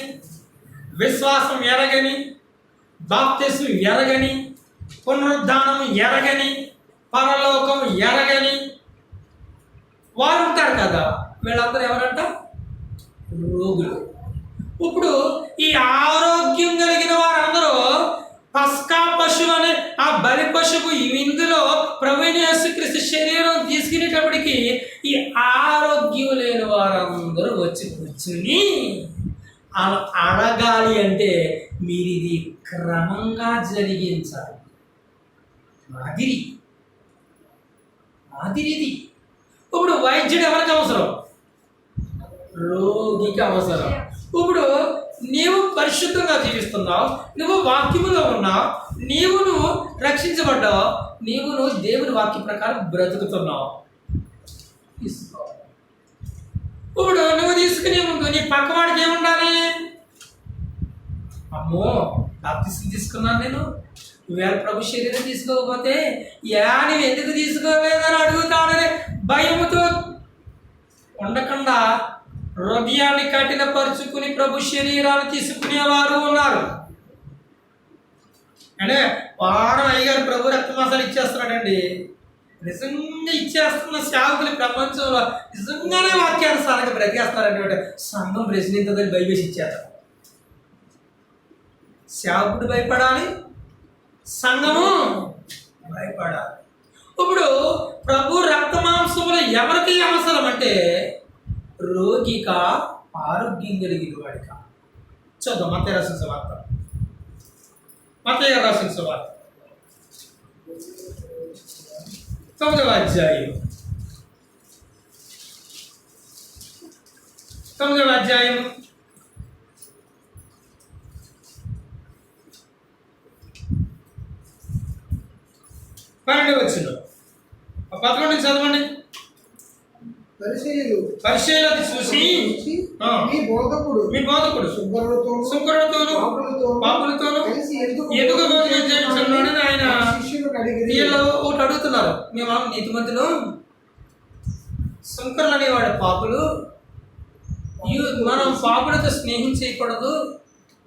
విశ్వాసం ఎరగని, బాప్తిస్మం ఎరగని, పునరుద్ధానం ఎరగని, పరలోకం ఎరగని వారు ఉంటారు కదా, వీళ్ళందరూ ఎవరంట? రోగులు. ఇప్పుడు ఈ ఆరోగ్యం కలిగిన వారందరూ పస్కా పశువు అనే ఆ బలి పశువు ఇందులో ప్రభువైన యేసుక్రీస్తు శరీరం తీసుకునేటప్పటికి ఈ ఆరోగ్యం లేని వారందరూ వచ్చి కూర్చుని అలా అడగాలి అంటే మీరు ఇది క్రమంగా జరిగించాలి. మాదిరిది. ఇప్పుడు వైద్యుడు ఎవరికి అవసరం? రోగికి అవసరం. ఇప్పుడు నీవు పరిశుద్ధంగా జీవిస్తున్నావు, నువ్వు వాక్యములో ఉన్నావు, నువ్వు రక్షించబడ్డావు, నువ్వు దేవుని వాక్య ప్రకారం బ్రతుకుతున్నావు. ఇప్పుడు నువ్వు తీసుకునే ముందు నీ పక్కవాడికి ఏముండాలి? అమ్మో బాప్తిస్మం తీసుకున్నాను నేను, నువ్వేళ ప్రభు శరీరం తీసుకోకపోతే నువ్వు ఎందుకు తీసుకోలేదని అడుగుతాడని భయముతో ఉండకుండా హృదయాన్ని కఠినపరుచుకుని ప్రభు శరీరాన్ని తీసుకునేవారు ఉన్నారు. అంటే వారం అయ్యగారు ప్రభు రక్తమాసాలు ఇచ్చేస్తున్నాడండి. నిజంగా ఇచ్చేస్తున్న సేవకులు ప్రపంచంలో నిజంగానే వాక్యానుసారంగా బ్రతికేస్తారంటే సంఘం ప్రశ్నించదని భయపేసి ఇచ్చేస్తారు. సేవకుడు భయపడాలి, సంఘము భయపడాలి. ఇప్పుడు ప్రభు రక్తమాంసములు ఎవరికి అవసరం అంటే రోగిక, ఆరోగ్యం కలిగిన వాడిక. చూద్దాం మత్తయి రాసిన సువార్త. మత్తయి రాసిన సువార్త 9వ అధ్యాయం 9వ అధ్యాయం 12వ వచనం. 11 నుంచి చదవండి. పరిచయులు చూసి మీ బోధకుడు శుక్రులతోను పాపులతోను ఎందుకు భోజనం చేయించున్నాడని ఆయన వీళ్ళు ఒకటి అడుగుతున్నారు. మేము నీతిమంతులు, శంకరులు అనేవాడు పాపులు, మనం పాపులతో స్నేహం చేయకూడదు,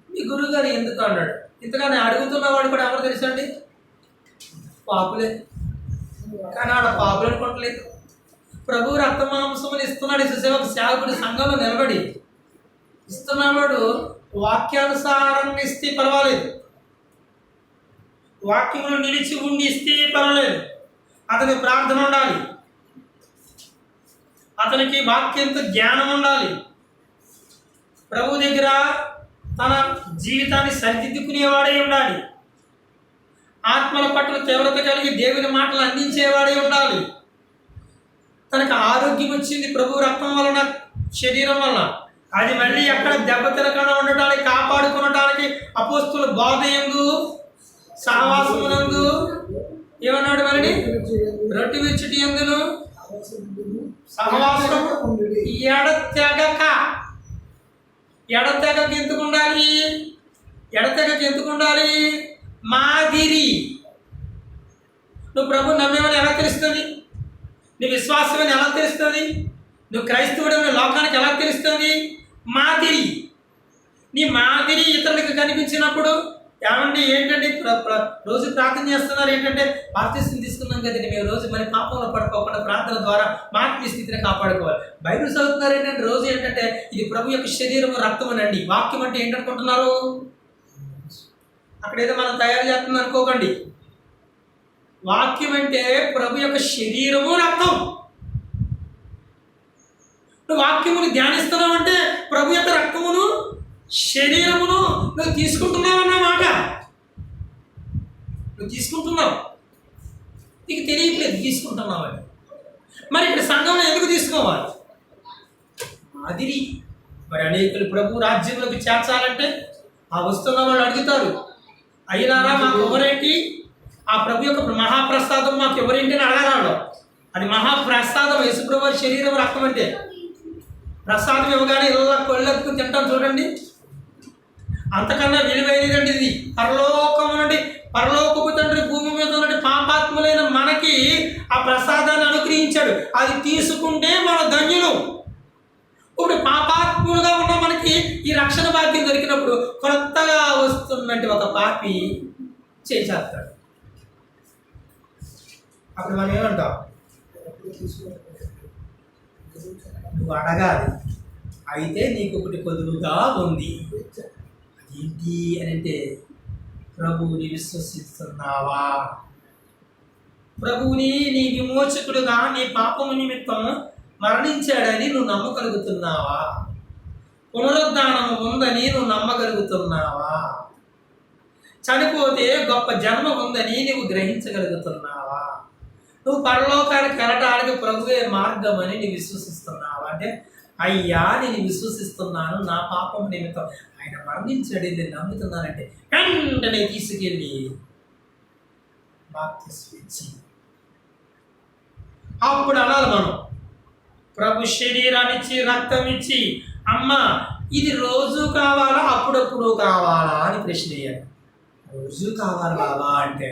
మీ గురువు గారు ఎందుకు అన్నాడు. ఇంతగానే అడుగుతున్నవాడు కూడా ఎవరు తెలుసండి? పాపులే. కానీ ఆడ పాపులు అనుకోవట్లేదు. ప్రభు రక్తమాంసములు ఇస్తున్నాడు. ఒక సేవకుడు సంఘంలో నిలబడి ఇస్తున్నాడు. వాక్యానుసారంగా ఇస్తే పర్వాలేదు, వాక్యంలో నిలిచి ఉండి ఇస్తే పర్వాలేదు. అతని ప్రార్థన ఉండాలి, అతనికి వాక్యంతో జ్ఞానం ఉండాలి, ప్రభు దగ్గర తన జీవితాన్ని సరిదిద్దుకునేవాడై ఉండాలి. ఆత్మల పట్ల తీవ్రత కలిగి దేవుని మాటలు అందించేవాడై ఉండాలి. తనకు ఆరోగ్యం వచ్చింది ప్రభు రక్తం వలన, శరీరం వలన. అది మళ్ళీ ఎక్కడ దెబ్బ తినకుండా ఉండటానికి, కాపాడుకునటానికి అపోస్తుల బోధ యందు, సహవాసమునందు ఏమన్నాడు మళ్ళీ? రొట్టె విరుచుట యందును సహవాసం ఎడతెగక ఎందుకు ఉండాలి? ఎడతెగక ఎందుకు ఉండాలి? మాదిరి. నువ్వు ప్రభు నమ్మేమని ఎలా తెలుస్తుంది? నీ విశ్వాసమని ఎలా తెలుస్తుంది? నువ్వు క్రైస్తవుడని లోకానికి ఎలా తెలుస్తుంది? మాదిరి. నీ మాదిరి ఇతరులకు కనిపించినప్పుడు ఏమండి ఏంటంటే రోజు ప్రార్థన చేస్తున్నారు, ఏంటంటే బాప్తిస్మం తీసుకున్నాం కదండి మేము, రోజు మరి పాపంలో పడిపోకుండా ప్రార్థన ద్వారా మాటి స్థితిని కాపాడుకోవాలి. బైబిల్ చదువుతున్నారు ఏంటంటే రోజు ఏంటంటే ఇది ప్రభు యొక్క శరీరము రక్తం అనండి. వాక్యం అంటే ఏంటనుకుంటున్నారు? అక్కడేదో మనం తయారు చేస్తుంది అనుకోకండి. వాక్యం అంటే ప్రభు యొక్క శరీరము రక్తం. నువ్వు వాక్యమును ధ్యానిస్తున్నావు అంటే ప్రభు యొక్క రక్తమును శరీరమును నువ్వు తీసుకుంటున్నావు అన్నమాట. నువ్వు తీసుకుంటున్నావు, నీకు తెలియట్లేదు తీసుకుంటున్నావు అని. మరి ఇక్కడ సంఘంలో ఎందుకు తీసుకోవాలి? మాదిరి. మరి అనేకులు ప్రభు రాజ్యంలోకి చేర్చాలంటే ఆ వస్తున్న వాళ్ళు అడుగుతారు, అయినారా మాకు ఎవరేంటి? ఆ ప్రభు యొక్క మహాప్రసాదం మాకు ఎవరేంటి అని అడగరాడు. అది మహాప్రసాదం. యేసుప్రభు వారి శరీరం రక్తం అంటే ప్రసాదం ఇవ్వగానే ఇలా కొళ్ళెత్తుకుని తింటాం చూడండి. అంతకన్నా విలువైనదండి ఇది. పరలోకము నుండి, పరలోకపు తండ్రి భూమి మీద నుండి పాపాత్ములైన మనకి ఆ ప్రసాదాన్ని అనుగ్రహించాడు. అది తీసుకుంటే మన ధన్యులు. ఇప్పుడు పాపాత్ములుగా ఉన్న మనకి ఈ రక్షణ భాగ్యం దొరికినప్పుడు కొత్తగా వస్తున్నట్టు ఒక పాపి చేసేస్తాడు. అప్పుడు మనం ఏమంటాం? నువ్వు అడగాలి, అయితే నీకు ఒకటి కొదువుగా ఉంది. ఏంటి అని అంటే, ప్రభువుని విశ్వసిస్తున్నావా? ప్రభువుని నీ విమోచకుడుగా నీ పాపము నిమిత్తం మరణించాడని నువ్వు నమ్మగలుగుతున్నావా? పునరుద్ధానము ఉందని నువ్వు నమ్మగలుగుతున్నావా? చనిపోతే గొప్ప జన్మ ఉందని నువ్వు గ్రహించగలుగుతున్నావా? నువ్వు పరలోకానికి వెళ్ళటానికి ప్రభువే మార్గం అని నువ్వు విశ్వసిస్తున్నావా? అంటే అయ్యా నేను విశ్వసిస్తున్నాను, నా పాపం నిమిత్తం ఆయన మరణించాడు, నేను నమ్ముతున్నానంటే వెంటనే తీసుకెళ్ళి బాప్తిస్మం ఇచ్చి అప్పుడు అనాలి మనం, ప్రభు శరీరాన్ని ఇచ్చి రక్తం ఇచ్చి, అమ్మ ఇది రోజు కావాలా అప్పుడప్పుడు కావాలా అని ప్రశ్న వేయాలి. రోజు కావాలి బాబా అంటే,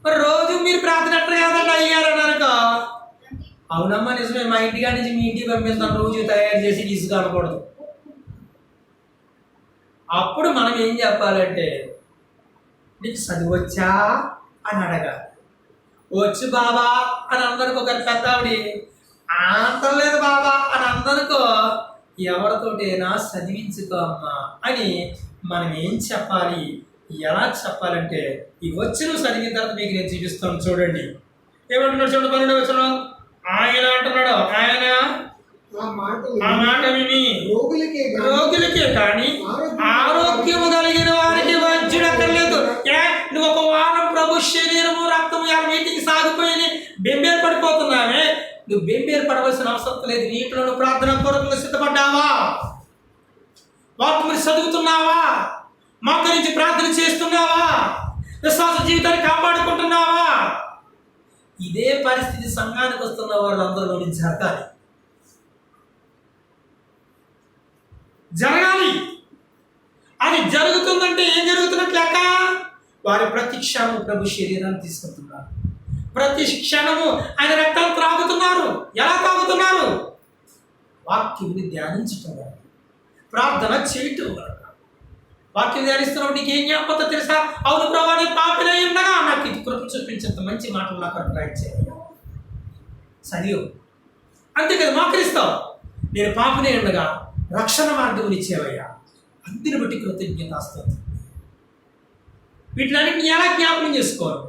మరి రోజు మీరు ప్రార్థన ఎట్లా కాదండి అయ్యారన్నారక, అవునమ్మా నిజమే, మా ఇంటికా నుంచి మీ ఇంటికి పంపిస్తాను, రోజు తయారు చేసి తీసుకురాకూడదు. అప్పుడు మనం ఏం చెప్పాలంటే, నీకు చదువు వచ్చా అని అడగాలి. వచ్చు బాబా అని అందరికీ ఒక పెద్దావిడి అంతలేదు బాబా అని అందరికో, ఎవరితోటైనా చదివించుకో అమ్మా అని మనం ఏం చెప్పాలి? ఎలా చెప్పాలంటే, ఈ వచ్చిన చదివిన తర్వాత మీకు నేను చూపిస్తాను చూడండి. ఏమంటున్నాడు చూడండి, 12వ వచనం. ఆయన అంటున్నాడు, ఆయన ఆ మాట విని రోగులకే కానీ ఆరోగ్యము కలిగిన వారికి వైద్యుడు అక్కర్లేదు. నువ్వు ఒక వారం ప్రభు శరీరము రక్తము మీటింగ్ సాగిపోయి బెంబేరు పడిపోతున్నావే, నువ్వు బెంబేరు పడవలసిన అవసరం లేదు. నీటిలో నువ్వు ప్రార్థన పూర్వకంగా సిద్ధపడ్డావా? వాక్యం చదువుతున్నావా? మోకరించి ప్రార్థన చేస్తున్నావా? విశ్వాస జీవితాన్ని కాపాడుకుంటున్నావా? ఇదే పరిస్థితి సంఘానికి వస్తున్న వాళ్ళందరిలో నుంచి జరగాలి. అది జరుగుతుందంటే ఏం జరుగుతున్నట్లు లెక్క? వారి ప్రతి క్షణము ప్రభు శరీరాన్ని తీసుకుంటున్నారు, ప్రతి క్షణము ఆయన రక్తాన్ని త్రాగుతున్నారు. ఎలా తాగుతున్నారు? వాక్యాన్ని ధ్యానించటం, ప్రార్థన చేయటం వలన. వాక్యం ధ్యానిస్తున్నప్పుడు నీకు ఏం జ్ఞాపకత తెలుసా? అవును ప్రభా, నేను పాపినై ఉండగా నాకు ఇది కృప చూపించేంత మంచి మాటలు నాకు రాయించాయి చదివు, అంతే కదా మోకరిస్తావు. నేను పాపినై ఉండగా రక్షణ మార్గం ఇచ్చేవయ్యా, అంతిని బట్టి కృతజ్ఞతాస్తుతి. వీటిలన్నింటినీ ఎలా జ్ఞాపకం చేసుకోవాలి?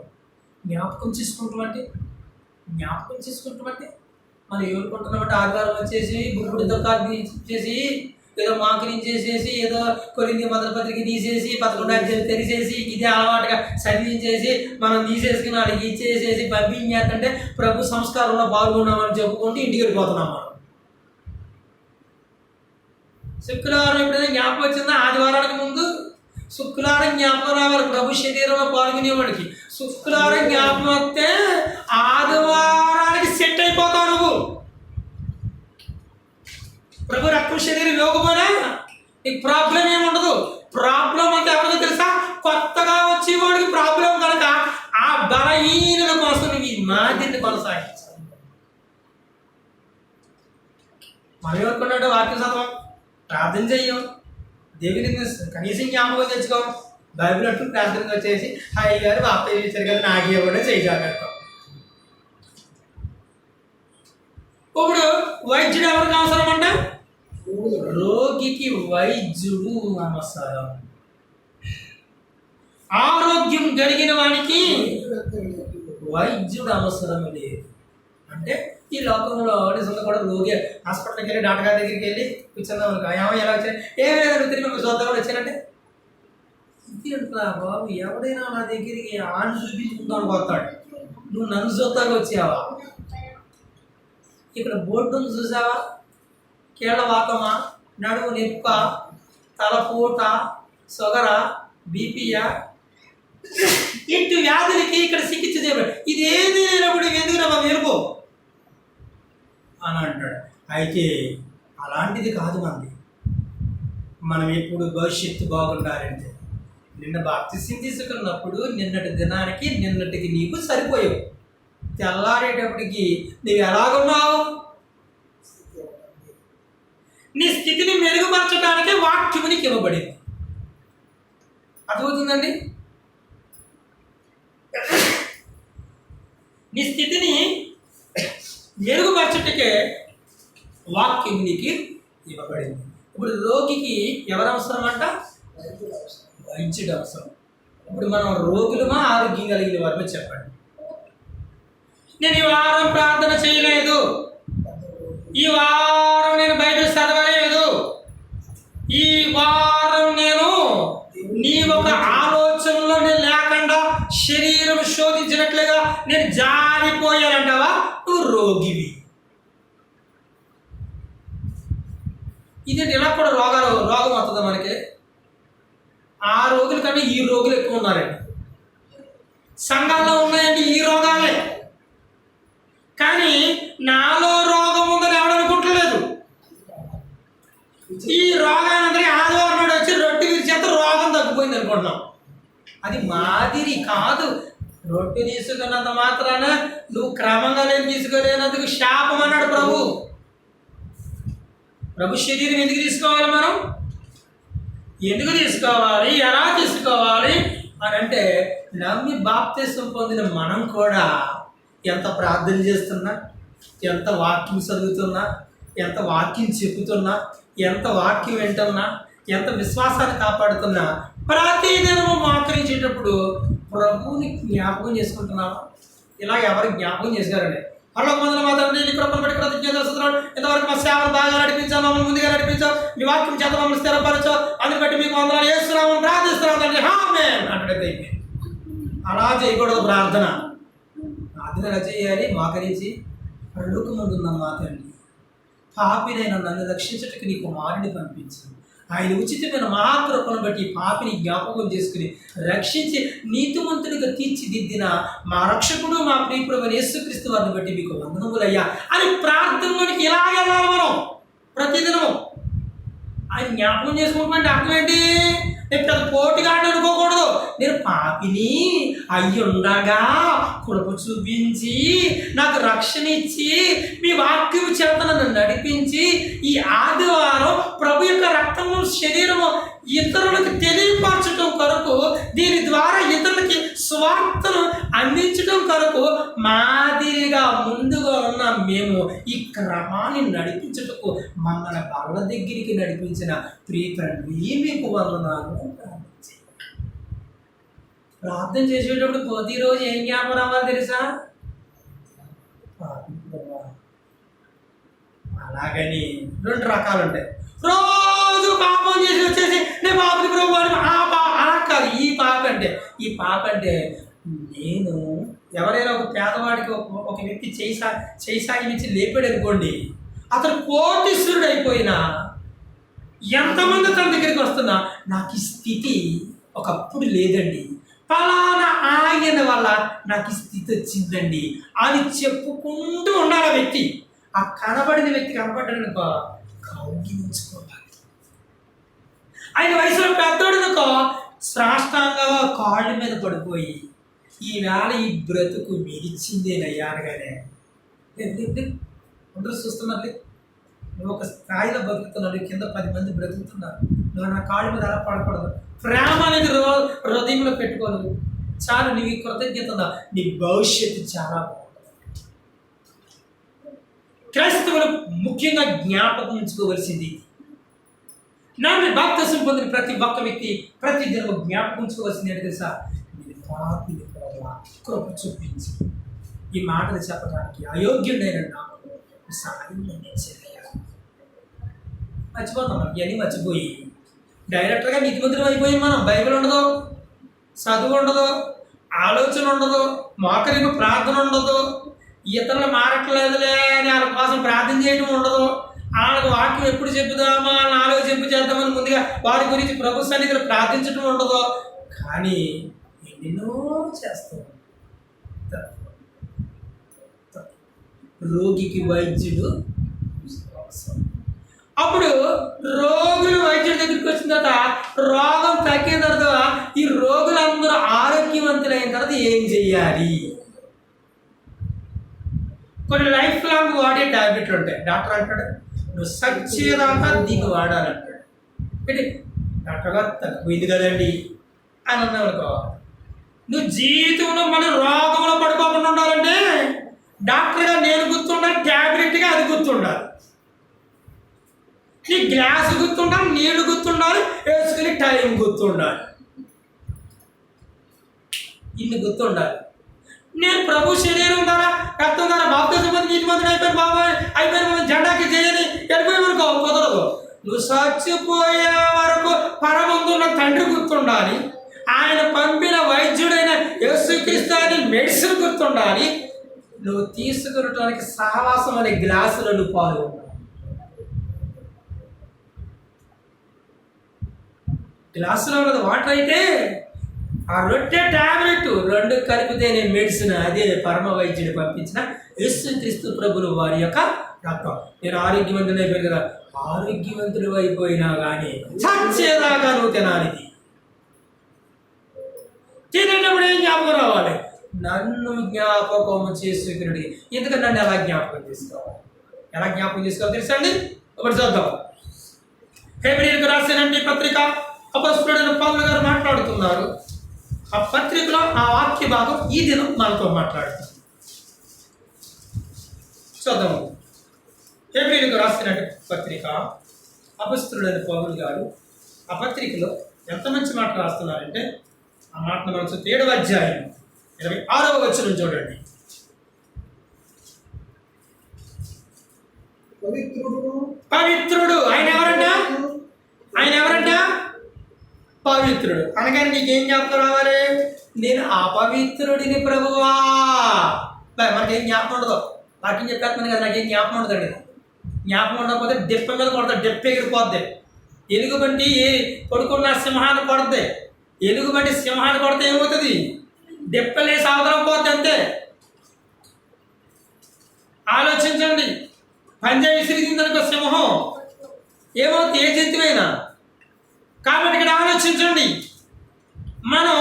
జ్ఞాపకం చేసుకుంటాం అంటే మనం ఏమనుకుంటున్నామంటే, ఆదివారం వచ్చేసి గుప్పుడు దుఃఖాన్ని ఇచ్చేసి ఏదో మాకరించేసేసి ఏదో కొరింథీ మొదటి పత్రిక తీసేసి 11 అధ్యాయం తెరిచేసి ఇదే అలవాటుగా చదివించేసి మనం తీసేసుకుని వాళ్ళకి ఇచ్చేసేసి పంపించేస్తుంటే ప్రభు సంస్కారంలో పాల్గొన్నామని చెప్పుకుంటూ ఇంటికి వెళ్ళిపోతున్నాం మనం. శుక్రవారం ఎప్పుడైనా జ్ఞాపకం వచ్చిందా? ఆదివారానికి ముందు శుక్రవారం జ్ఞాపకం రావాలి ప్రభు శరీరంలో పాల్గొనేవాడికి. శుక్రవారం జ్ఞాపకం వస్తే ఆదివారానికి సెట్ అయిపోతావు నువ్వు. ప్రభు రక్తం శరీరం ఇవ్వకపోయినా నీకు ప్రాబ్లం ఏముండదు. ప్రాబ్లం అంటే ఎవరికో తెలుసా? కొత్తగా వచ్చేవాడికి ప్రాబ్లం కనుక ఆ బలహీనత కోసం నువ్వు ఈ మాదిరిని కొనసాగించాలి. మనం ఎవరుకున్నాడు? వాక్యం చదవం, ప్రార్థన చెయ్యం, దేవుని కనీసం జ్ఞాపకం తెచ్చుకోం, బైబిల్ అట్టు ప్రార్థనకు వచ్చేసి హాయి గారు బాప్తిజం ఇచ్చారు కదా నాకు ఇవ్వడం చేయజాగ్రత్తం. ఇప్పుడు వైద్యుడు ఎవరికి అవసరం అంటే రోగికి వైద్యుడు అవసరం. ఆరోగ్యం కలిగిన వానికి వైద్యుడు అవసరం లేదు. అంటే ఈ లోకంలో నిజంగా కూడా రోగి హాస్పిటల్కి వెళ్ళి డాక్టర్ గారి దగ్గరికి వెళ్ళి కూర్చుందాం అనుకో, ఎలా వచ్చాను ఏమి లేదని తిరిగి మీకు చూద్దాం కూడా వచ్చానంటే ఇది అంటా బాబు ఎవడైనా నా దగ్గరికి ఆన్ చూపించుకుందాం పోతాడు, నువ్వు నన్ను చూద్దాకు వచ్చావా? ఇక్కడ బోర్డును చూసావా? కీళ్ళవాతమా, నడుము నొప్ప, తలపూట, షుగర, బీపీయా, ఇంటి వ్యాధులకి ఇక్కడ చికిత్స చేయబడి ఇది ఏది లేనప్పుడు ఎందుకు నా మెరుపు అని అంటాడు. అయితే అలాంటిది కాదు మనది. మనం ఎప్పుడు భవిష్యత్తు బాగుండాలంటే నిన్న బాప్తిసం తీసుకున్నప్పుడు నిన్నటి దినానికి నిన్నటికి నీకు సరిపోయావు. తెల్లారేటప్పటికి నువ్వు ఎలాగున్నావు? నీ స్థితిని మెరుగుపరచడానికి వాక్యము నీకు ఇవ్వబడింది. అర్థమవుతుందండి? నీ స్థితిని మెరుగుపరచటకే వాక్యం నీకు ఇవ్వబడింది. ఇప్పుడు రోగికి ఎవరు అవసరం అంట? వైద్యుడు అవసరం. ఇప్పుడు మనం రోగులమా ఆరోగ్యం కలిగిన వారిని చెప్పండి. నేను ఈ వారం ప్రార్థన చేయలేదు, ఈ వారం నేను బైబిల్ చదవలేదు, ఈ వారం నేను నీ ఒక ఆలోచనలో నేను లేకుండా శరీరం శోధించినట్లుగా నేను జారిపోయానంటావా? నువ్వు రోగివి. ఇది ఇలా కూడా రోగం వస్తుందా మనకి? ఆ రోగుల కన్నా ఈ రోగులు ఎక్కువ ఉన్నారండి. సంఘాల్లో ఉన్నాయండి ఈ రోగాలే, కానీ నాలో రోగం ఉందని ఎవడనుకుంటలేదు. ఈ రోగానందరికీ ఆదివారం నాడు వచ్చి రొట్టె విరిచేత రోగం తగ్గిపోయింది అనుకుంటున్నాం. అది మాదిరి కాదు. రొట్టె తీసుకున్నంత మాత్రాన నువ్వు క్రమంగా నేను తీసుకోలేనందుకు శాపం అన్నాడు ప్రభు. ప్రభు శరీరం ఎందుకు తీసుకోవాలి? మనం ఎందుకు తీసుకోవాలి, ఎలా తీసుకోవాలి అని అంటే నమ్మి బాప్తిసం పొందిన మనం కూడా ఎంత ప్రార్థన చేస్తున్నా, ఎంత వాక్యం చదువుతున్నా, ఎంత వాక్యం చెబుతున్నా, ఎంత వాక్యం వింటున్నా, ఎంత విశ్వాసాన్ని కాపాడుతున్నా ప్రతి దినము మోకరించేటప్పుడు ప్రభువుని జ్ఞాపకం చేసుకుంటున్నావా? ఇలా ఎవరు జ్ఞాపకం చేశారండి? పరలోక మందున మా తండ్రి నీ కృపను బట్టి కృతజ్ఞతలు చేస్తున్నాడు. ఇంతవరకు మా సేవలు బాగా నడిపించావు, మమ్మల్ని ముందుగా నడిపించావు, మీ వాక్యం చేత మమ్మల్ని స్థిరపరచావు, అందుని బట్టి మీకు వందనాలు చేస్తున్నామని ప్రార్థిస్తున్నాం తండ్రి. ఆమేన్ అంటే అలా చేయకూడదు. ప్రార్థన ఎలా చేయాలి? మోకరించి పరలోక మందున్న మా తండ్రి, పాపినైన నన్ను రక్షించటకు నీ కుమారుని పంపించాను. ఆయన ఉచితమైన మహాకృపను బట్టి పాపిని జ్ఞాపకం చేసుకుని రక్షించి నీతిమంతుడిగా తీర్చిదిద్దిన మా రక్షకుడు మా ప్రియప్రభు యేసుక్రీస్తు వారిని బట్టి మీకు వందనములయ్యా అని ప్రార్థనలోనికి ఇలా వెళ్ళాలి మనం ప్రతిదినము. ఆయన జ్ఞాపకం చేసుకుంటున్నాంటే అర్థం ఏంటి? నేను పెద్ద పోటీగా అనుకోకూడదు. నేను పాపిని అయ్యుండగా కృప చూపించి నాకు రక్షణ ఇచ్చి మీ వాక్యం చేత నన్ను నడిపించి ఈ ఆదివారం ప్రభు యొక్క రక్తము శరీరము ఇతరులకు తెలియపరచడం కొరకు, దీని ద్వారా ఇతరులకి స్వార్థను అందించడం కొరకు మాదిరిగా ముందుగా ఉన్న మేము ఈ క్రమాన్ని నడిపించుటకు మమ్మల్ని వాళ్ళ దగ్గరికి నడిపించిన ప్రియతండ్రి మీకు వందనాలు. ప్రార్థన చేసేటప్పుడు ప్రతిరోజు ఏం జ్ఞాపకం రావాలి తెలుసా? అలాగని 2 రకాలు ఉంటాయి. పాపం చేసి వచ్చేసి నేను పాపని ప్రభు అలా కాదు. ఈ పాప అంటే నేను ఎవరైనా ఒక పేదవాడికి ఒక వ్యక్తి చేయి సాగిమించి లేపాడు అనుకోండి, అతను కోటీశ్వరుడు అయిపోయినా ఎంతమంది తన దగ్గరికి వస్తున్నా నాకు ఈ స్థితి ఒకప్పుడు లేదండి, ఫలానా ఆయన వల్ల నాకు ఈ స్థితి వచ్చిందండి అని చెప్పుకుంటూ ఉండాలి ఆ వ్యక్తి. ఆ కనబడిన వ్యక్తి కనబడ్డాడనుకో కౌగిలించుకోవాలి. ఆయన వయసులో పెద్దోడనుకో సాష్టాంగ కాళ్ళ మీద పడిపోయి ఈవేళ ఈ బ్రతుకు మిరిచిందేనయ్యా అనగానే అందరూ చూస్తున్నారు. నువ్వు ఒక స్థాయిలో బతుకుతున్నావు, కింద 10 మంది బ్రతుకుతున్నారు, నువ్వు నా కాళ్ళ మీద అలా పడకూడదు. ప్రేమ అనేది హృదయంలో పెట్టుకోను చాలు. నీకు కృతజ్ఞత ఉందా, నీ భవిష్యత్తు చాలా బాగుంటుంది. క్రైస్తవులు ముఖ్యంగా జ్ఞాపకం ఉంచుకోవలసింది, నాన్న బాప్తిసం పొందిన ప్రతి ఒక్క వ్యక్తి ప్రతి దినం జ్ఞాపకం ఉంచుకోవాల్సింది ఏంటి తెలుసా? నేను పాపిని ప్రభువా కృప చూపించి ఈ మాటలు చెప్పడానికి అయోగ్యుడైన నాకు సాయం చేయాలి. మర్చిపోతాం మనకి అన్నీ మర్చిపోయి డైరెక్ట్గా నీతిమంతులు అయిపోయి మనం. బైబిల్ ఉండదు, చదువు ఉండదు, ఆలోచన ఉండదు, మోకరికి ప్రార్థన ఉండదు, ఇతరులు మారట్లేదులే అని వాళ్ళ కోసం ప్రార్థన చేయడం ఉండదు, వాళ్ళకి వాక్యం ఎప్పుడు చెప్పుదామా 4 చెప్పు చేద్దామని ముందుగా వారి గురించి ప్రభు సన్నిధిలో ప్రార్థించడం ఉండదు. కానీ ఎన్నెన్నో చేస్తాం. రోగికి వైద్యుడు అప్పుడు రోగులు వైద్యుడి దగ్గరికి వచ్చిన తర్వాత రోగం తగ్గిన తర్వాత ఈ రోగులందరూ ఆరోగ్యవంతులైన తర్వాత ఏం చెయ్యాలి? కొన్ని లైఫ్ లాంగ్ వాడే టాబ్లెట్లు ఉంటాయి. డాక్టర్ అంటాడు నువ్వు సచ్చేదాకా దీన్ని వాడాలంటాడు. అంటే డాక్టర్ గారు తగ్గిపోయింది కదండి అని అన్నావు. నువ్వు జీవితంలో మనం రోగంలో పడిపోకుండా ఉండాలంటే డాక్టర్గా నేను గుర్తుండాలి, ట్యాబ్లెట్గా అది గుర్తుండాలి. నీ గ్లాసు గుర్తుండాలి, నీళ్లు గుర్తుండాలి, వేసుకుని టైం గుర్తుండాలి, ఇన్ని గుర్తుండాలి. నేను ప్రభు శరీరం ద్వారా రక్తం ద్వారా బాప్తిసం పొంది నీతిమంతుడు అయిపోయిన బాబాయ్ అయిపోయిన జెండాకి చేయని వెళ్ళిపోయే వరకు కుదరదు. నువ్వు చచ్చిపోయే వరకు పరమందున్న తండ్రి గుర్తుండాలి, ఆయన పంపిన వైద్యుడైన యేసుక్రీస్తు అని మెడిసిన్ గుర్తుండాలి, నువ్వు తీసుకునటానికి సహవాసం అనే గ్లాసులో నువ్వు పాల్గొన్నావు. గ్లాసులో ఉన్నది వాటర్ అయితే ఆ రొట్టె టాబ్లెట్ 2 కలిపితేనే మెడిసిన్. అదే పరమ వైద్యుడు పంపించిన యేసుక్రీస్తు ప్రభులు వారి యొక్క రక్తం. నేను ఆరోగ్యవంతుడు అయిపోయాను కదా, ఆరోగ్యవంతుడు అయిపోయినా కానీ చచ్చేదాకా నువ్వు తినాలి. తినేటప్పుడు ఏం జ్ఞాపకం రావాలి? నన్ను జ్ఞాపకం చేసుకున్నాడు. ఎందుకంటే నన్ను ఎలా జ్ఞాపకం చేసుకోవాలి? ఎలా జ్ఞాపకం చేసుకోవాలి తెలుసా అండి? ఒకటి చూద్దాం. హెబ్రీయులకు రాసినటువంటి పత్రిక అపొస్తలుడైన పౌలు గారు మాట్లాడుతున్నారు. ఆ పత్రికలో ఆ వాక్య భాగం ఈ దినం మనతో మాట్లాడుతుంది. చూద్దాము. హెబ్రీయులకు రాసిన పత్రిక అపొస్తలుడైన పౌలు గారు ఆ పత్రికలో ఎంత మంచి మాట రాస్తున్నారంటే ఆ మాటను మనం 7వ అధ్యాయం 26వ వచనం చూడండి. పవిత్రుడు ఆయన ఎవరంట? పవిత్రుడు అనగానే నీకేం జ్ఞాపకం రావాలి? నేను అపవిత్రుడిని ప్రభువా. మనకేం జ్ఞాపకం ఉండదు. వాక్యం చెప్పేస్తున్నాను కదా, నాకేం జ్ఞాపకం ఉండదండి. జ్ఞాపకం ఉండకపోతే డెప్ప మీద కొడతాడు, డెప్ప ఎగిరిపోద్ది. ఎలుగుబంటి కొడుకున్న సింహాన్ని కొడద్ది. ఎలుగుబంటి సింహాన్ని కొడితే ఏమవుతుంది? దెప్పలేసి అవతలం పోద్ది అంతే. ఆలోచించండి. పంజా విసిరిగిందనుకో సింహం ఏమవుతుంది? ఏ జంతువైనా. కాబట్టి ఇక్కడ ఆలోచించండి. మనం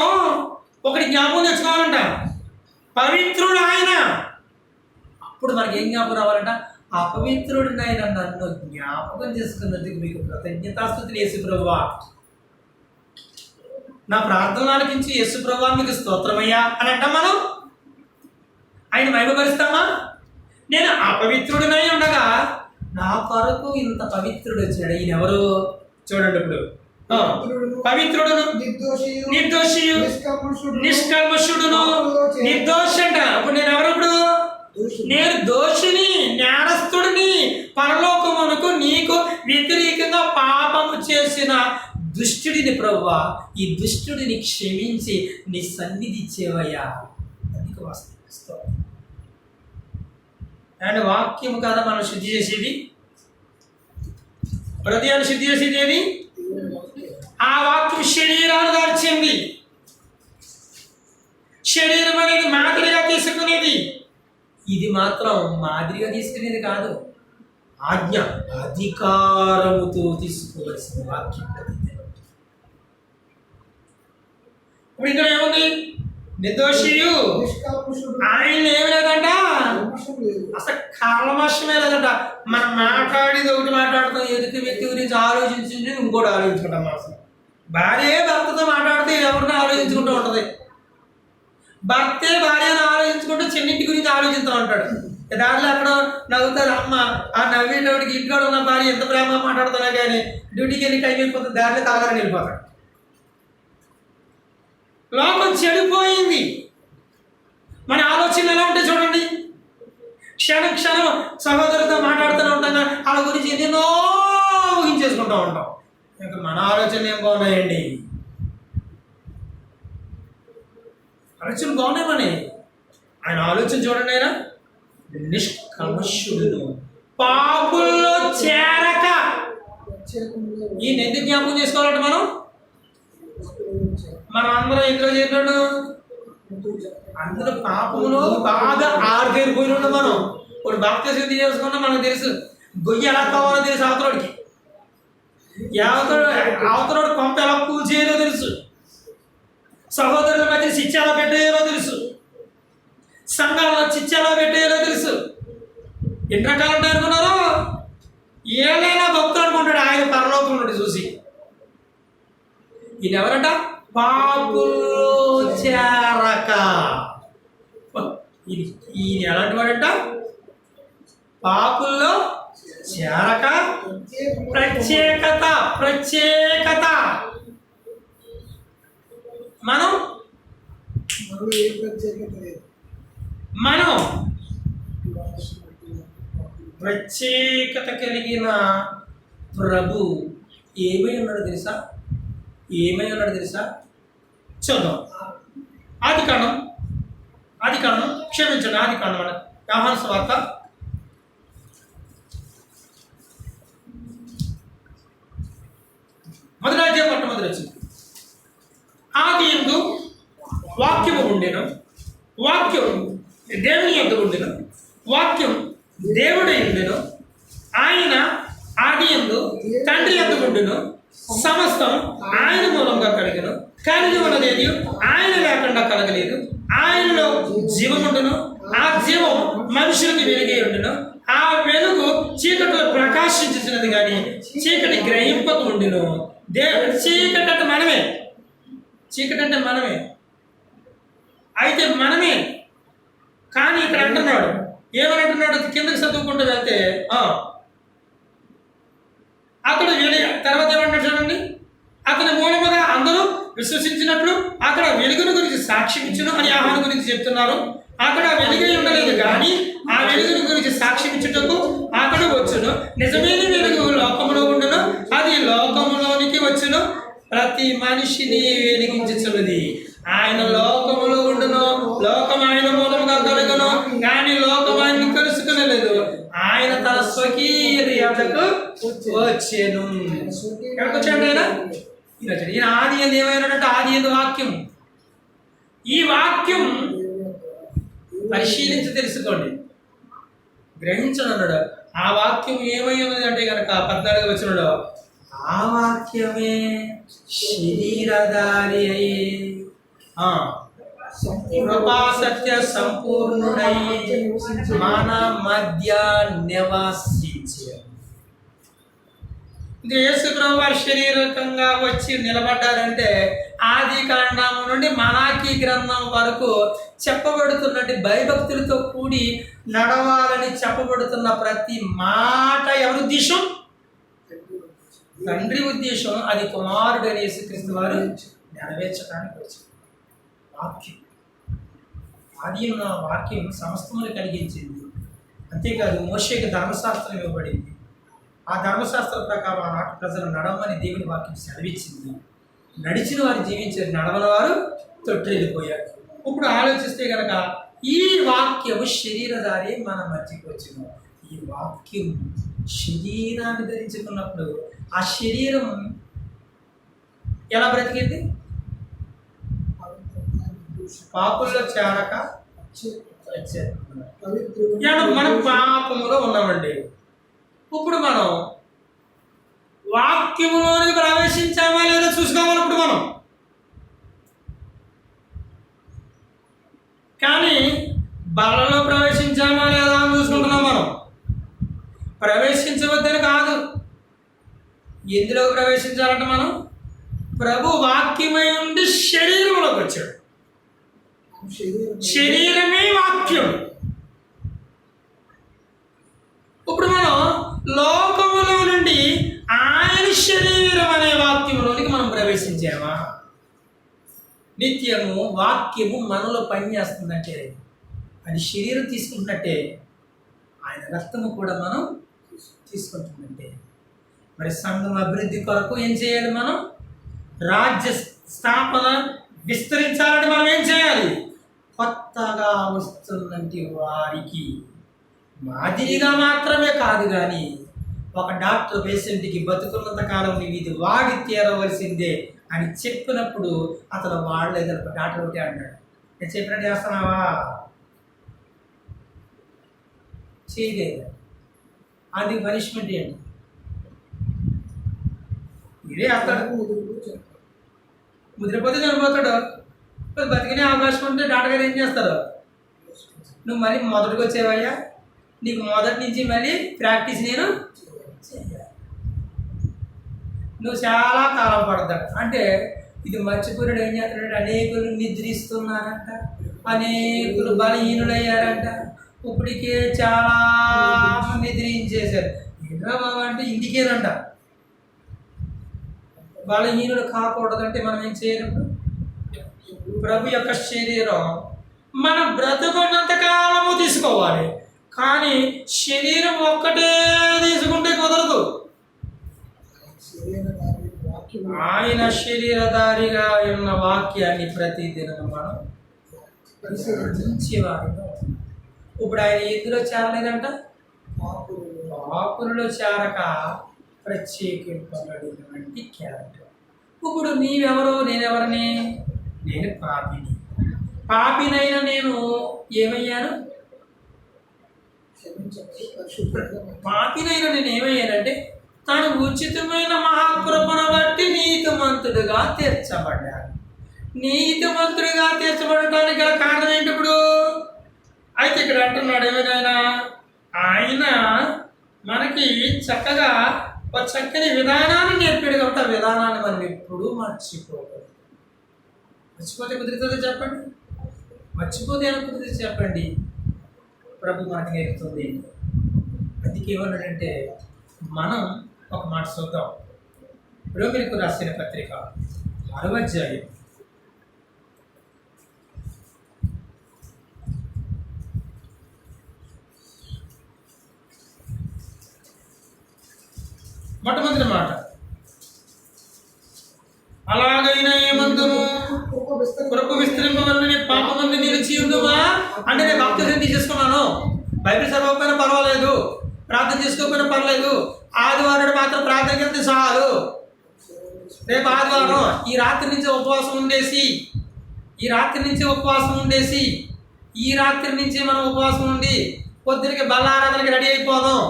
ఒకటి జ్ఞాపకం తెచ్చుకోవాలంట, పవిత్రుడు ఆయన. అప్పుడు మనకి ఏం జ్ఞాపకం రావాలంట? అపవిత్రుడిని ఆయన నన్ను జ్ఞాపకం చేసుకున్నందుకు మీకు కృతజ్ఞతాస్తుతులు యేసు ప్రభువా. నా ప్రార్థన ఆలకించి యేసు ప్రభువా మీకు స్తోత్రమయ్యా అని అంటాం మనం. ఆయన మహిమపరుస్తామా? నేను అపవిత్రుడినై ఉండగా నా కొరకు ఇంత పవిత్రుడు వచ్చాడు. ఈయన ఎవరు చూడండి. ఇప్పుడు పవిత్రుడును, నిర్దోషియు, నిష్కల్మషుడును, నిర్దోషి అంట. ఇప్పుడు నేను ఎవరు? ఇప్పుడు నేను దోషిని, నేరస్తుడిని, పరలోకమునకు నీకు వ్యతిరేకంగా పాపము పాపము చేసిన దుష్టుడిని ప్రభువా, ఈ దుష్టుడిని క్షమించి నీ సన్నిధి ఇచ్చేవయ్యా. అందుకు వాస్తవం. అండ్ వాక్యము కదా మనం శుద్ధి చేసేది, హృదయాన్ని శుద్ధి చేసేది ఏది? ఆ వాక్యం శరీరాన్ని దాల్చింది. శరీరం అనేది మాదిరిగా తీసుకునేది, ఇది మాత్రం మాదిరిగా తీసుకునేది కాదు, ఆజ్ఞ అధికారముతో తీసుకోవలసిన వాక్యం. ఇప్పుడు ఇక్కడ ఏముంది? నిర్దోషియు, ఆయన ఏమి లేదంట, అసలు కల్మషమే లేదంట. మనం మాట్లాడేది ఒకటి మాట్లాడుతాం, ఎదుటి వ్యక్తి గురించి ఆలోచించింది ఇంకోటి ఆలోచించుకుంటాం. మనం అసలు భార్య భర్తతో మాట్లాడితే ఎవరిని ఆలోచించుకుంటూ ఉంటుంది, భర్తే భార్యను ఆలోచించుకుంటూ చెన్నింటి గురించి ఆలోచిస్తూ ఉంటాడు. దాంట్లో అక్కడ నవ్వుతారు అమ్మ, ఆ నవ్వేటోడికి ఇంట్లో ఉన్న భార్య ఎంత ప్రేమ మాట్లాడుతున్నా కానీ డ్యూటీకి వెళ్ళి టైం అయిపోతుంది, దాంట్లో తాగాలని వెళ్ళిపోతాడు. లోకం చెడిపోయింది. మన ఆలోచన ఎలా ఉంటే చూడండి, క్షణం క్షణం సహోదరులతో మాట్లాడుతూనే ఉంటాం, వాళ్ళ గురించి ఎన్నెన్నో ఊహించేసుకుంటూ ఉంటాం. ఇంకా మన ఆలోచనలు ఏం బాగున్నాయండి? ఆలోచన బాగున్నాయి మన. ఆయన ఆలోచన చూడండి, ఆయన నిష్కల్మషుడు, పాపుల్లో చేరక. ఈయన ఎందుకు జ్ఞాపకం చేసుకోవాలంటే మనం అందరం ఎందులో చేరినాడు? అందరూ పాపంలో బాగా ఆరిపోయినాడు. మనం ఇప్పుడు బాప్తిసం చేసుకున్నా మనకు తెలుసు, గొయ్యి ఎలా కావాలో తెలుసు, అవతలోడికి అవతలోడు పంప ఎలా కూల్చేయాలో తెలుసు, సహోదరుల మధ్య శిక్ష ఎలా పెట్టేయాలో తెలుసు, సంఘాలలో శిక్ష ఎలా పెట్టేయాలో తెలుసు. ఎన్ని రకాలు ఉంటాయి అనుకున్నారు? ఏదైనా భక్తులు అనుకుంటాడు ఆయన పరలోకంలో చూసి. ఈయన ఎవరంట? పాపుల్లో చేరక. ఈయన ఎలాంటి వాడంట? పాపుల్లో చేరక. ప్రత్యేకత, ప్రత్యేకత. మనం ప్రత్యేకత కలిగిన ప్రభు ఏమై ఉన్నాడు తెలుసా? ఏమై ఉన్నాడు తెలుసా? చూద్దాం. ఆదికాండం క్షమించండి, ఆదికాండం అన్న యోహాను సువార్త 1వ అధ్యాయం 1వ వచనం. ఆదియందు వాక్యము ఉండెను, వాక్యం దేవుని యొద్ద ఉండెను, వాక్యం దేవుడై ఉండెను, ఆయన ఆదియందు తండ్రి యొద్ద ఉండెను, సమస్తం ఆయన మూలంగా కలిగెను, కలిగి ఉన్నదేది ఆయన లేకుండా కలగలేదు. ఆయనలో జీవముండును, ఆ జీవం మనుషులకు వెలుగై ఉండును, ఆ వెలుగు చీకటిలో ప్రకాశించుతున్నది కానీ చీకటి గ్రహింపక ఉండును. చీకటి అంటే మనమే, చీకటి అంటే మనమే, అయితే మనమే. కానీ ఇక్కడ అంటున్నాడు, ఏమని అంటున్నాడు? కిందకి చదువుకుంటూ వెళ్తే అతడు తర్వాత ఏమంటాడు చూడండి, అతని మూలముగా అందరూ విశ్వసించినట్లు అక్కడ వెలుగును గురించి సాక్ష్యం ఇచ్చును అని యోహాను గురించి చెప్తున్నారు. అక్కడ వెలుగు ఉండలేదు కానీ ఆ వెలుగును గురించి సాక్ష్యం ఇచ్చుటకు అక్కడ వచ్చును. నిజమైన వెలుగు లోకములో ఉండును, అది లోకములోనికి వచ్చును, ప్రతి మనిషిని వెలిగించుచున్నది. ఆయన లోకములో ఉండును, లోకం ఆయన మూలముగా కలుగును, కానీ లోకం ఆయన్ని కలుసుకునలేదు. ఆయన తన స్వకీయతకు వచ్చెను. ఎక్కడికి వచ్చాడు ఆయన? ఈయన ఆది ఎందు ఏమైనాడంటే ఆది ఎందు వాక్యం. ఈ వాక్యం పరిశీలించి తెలుసుకోండి, గ్రహించను అన్నాడు. ఆ వాక్యం ఏమై ఉన్నది అంటే కనుక 14వ వచనంలో ఆ వాక్యమే శరీరధారి అయి కృపా సత్య సంపూర్ణుడై మన మధ్య నివాసించాడు. యేసు ప్రభు వారు శరీరకంగా వచ్చి నిలబడ్డారంటే ఆది కాండం నుండి మలాకీ గ్రంథం వరకు చెప్పబడుతున్నట్టు భయభక్తులతో కూడి నడవాలని చెప్పబడుతున్న ప్రతి మాట ఎవరి ఉద్దేశం? తండ్రి ఉద్దేశం. అది కుమారుడు అని యేసుక్రీస్తు వారు నెరవేర్చడానికి వచ్చారు. వాక్యం, ఆది ఉన్న వాక్యం సమస్తమును కలిగించింది. అంతేకాదు మోషేకి ధర్మశాస్త్రం ఇవ్వబడింది, ఆ ధర్మశాస్త్రం ప్రకారం ఆనాటి ప్రజలు నడవమని దేవుని వాక్యం సెలవిచ్చింది. నడిచిన వారు జీవించారు, నడవని వారు తొట్టిల్లిపోయారు. ఇప్పుడు ఆలోచిస్తే కనుక ఈ వాక్యము శరీరధారి మన మధ్యకి వచ్చింది. ఈ వాక్యం శరీరాన్ని ధరించుకున్నప్పుడు ఆ శరీరం ఎలా బ్రతికింది? పాపుల్లో చేరక మనం పాపములో ఉన్నామండి. ఇప్పుడు మనం వాక్యములోనికి ప్రవేశించామా లేదా చూసుకోవాలి. ఇప్పుడు మనం కానీ బలలో ప్రవేశించామా లేదా అని చూసుకుంటున్నాం. మనం ప్రవేశించవద్దని కాదు, ఎందులో ప్రవేశించాలంటే మనం ప్రభు వాక్యమై ఉండి శరీరంలోకి వచ్చాడు. శరీరమే వాక్యం. ఇప్పుడు మనం లోకములో నుండి ఆయన శరీరం అనే వాక్యంలోనికి మనం ప్రవేశించామా? నిత్యము వాక్యము మనలో పనిచేస్తుందంటే అది శరీరం తీసుకుంటున్నట్టే, ఆయన రక్తము కూడా మనం తీసుకుంటుందంటే మరి సంఘం అభివృద్ధి కొరకు ఏం చేయాలి? మనం రాజ్య స్థాపన విస్తరించాలంటే మనం ఏం చేయాలి? కొత్తగా వస్తున్నటువంటి వారికి మాదిరిగా మాత్రమే కాదు, కానీ ఒక డాక్టర్ పేషెంట్కి బతుకున్నంత కాలం నీవు ఇది వాడి తీరవలసిందే అని చెప్పినప్పుడు అతను వాడలేదు. డాక్టర్ ఒకటే అన్నాడు, నేను చెప్పినట్టు చేస్తున్నావా? చేయలేదు. అది పనిష్మెంట్ ఏంటి? ఇదే అతడు ముద్రపోతే చనిపోతాడు. బతికినే అవకాశం ఉంటే డాక్టర్ గారు ఏం చేస్తారు? నువ్వు మళ్ళీ మొదటికి వచ్చేవయ్యా, నీకు మొదటి నుంచి మళ్ళీ ప్రాక్టీస్ నేను చేయాలి, నువ్వు చాలా కాలం పడతాడు అంటే ఇది మర్చిపోయాడు. ఏం చేస్తున్నాడు? అనేకులు నిద్రిస్తున్నారంట, అనేకులు బలహీనులయ్యారంట, ఇప్పటికే చాలా నిద్రించేశారు. ఏంట్రా బాబా అంటే ఇందుకేనంట. బలహీనులు కాకూడదంటే మనం ఏం చేయాలి? ప్రభు యొక్క శరీరం మన బ్రతుకున్నంత కాలము తీసుకోవాలి, కానీ శరీరం ఒక్కటే తీసుకుంటే కుదరదు. ఆయన శరీరధారిగా ఉన్న వాక్యాన్ని ప్రతిదినం మనం పరిశీలించేవారు. ఇప్పుడు ఆయన ఎందులో చేరలేదంట? పాపులలో చేరక ప్రత్యేకింపబడినటువంటి క్యారెక్టర్. ఇప్పుడు నీవెవరో, నేనెవరని? నేను పాపిని. పాపినైనా నేను ఏమయ్యాను? పాపినైనా నేను ఏమయ్యానంటే తను ఉచితమైన మహాకృపను బట్టి నీతిమంతుడుగా తీర్చబడ్డాడు. నీతిమంతుడిగా తీర్చబడటానికి గల కారణం ఏంటి? ఇప్పుడు అయితే ఇక్కడ అంటున్నాడు ఏమైనా, ఆయన మనకి చక్కగా ఒక చక్కని విధానాన్ని నేర్పాడు కాబట్టి ఆ విధానాన్ని మనం ఎప్పుడూ మర్చిపోకూడదు. మర్చిపోతే కుదురుతుందో చెప్పండి? మర్చిపోతే ఎలా కుదురుతుంది చెప్పండి? ప్రభు మనకి నేర్పుతుంది. అందుకే ఏమన్నాడంటే మనం ఒక మాట చూద్దాం. రోమీయులకు రాసిన పత్రిక 6వ అధ్యాయం 1వ మాట, అలాగైనా ఏమందును కృప విస్తరింపవలనని పాపమందు నిలిచి ఉండుమా అంటే నేను బాప్తిజం తీసేసుకున్నాను, బైబిల్ చదవకపోయినా పర్వాలేదు, ప్రార్థన చేసుకోకపోయినా పర్లేదు, ఆదివారం మాత్రం ప్రార్థన కింద చాలు, రేపు ఆదివారం ఈ రాత్రి నుంచి ఉపవాసం ఉండేసి ఈ రాత్రి నుంచి మనం ఉపవాసం ఉండి పొద్దునకి బల్లారాధనకి రెడీ అయిపోదాం,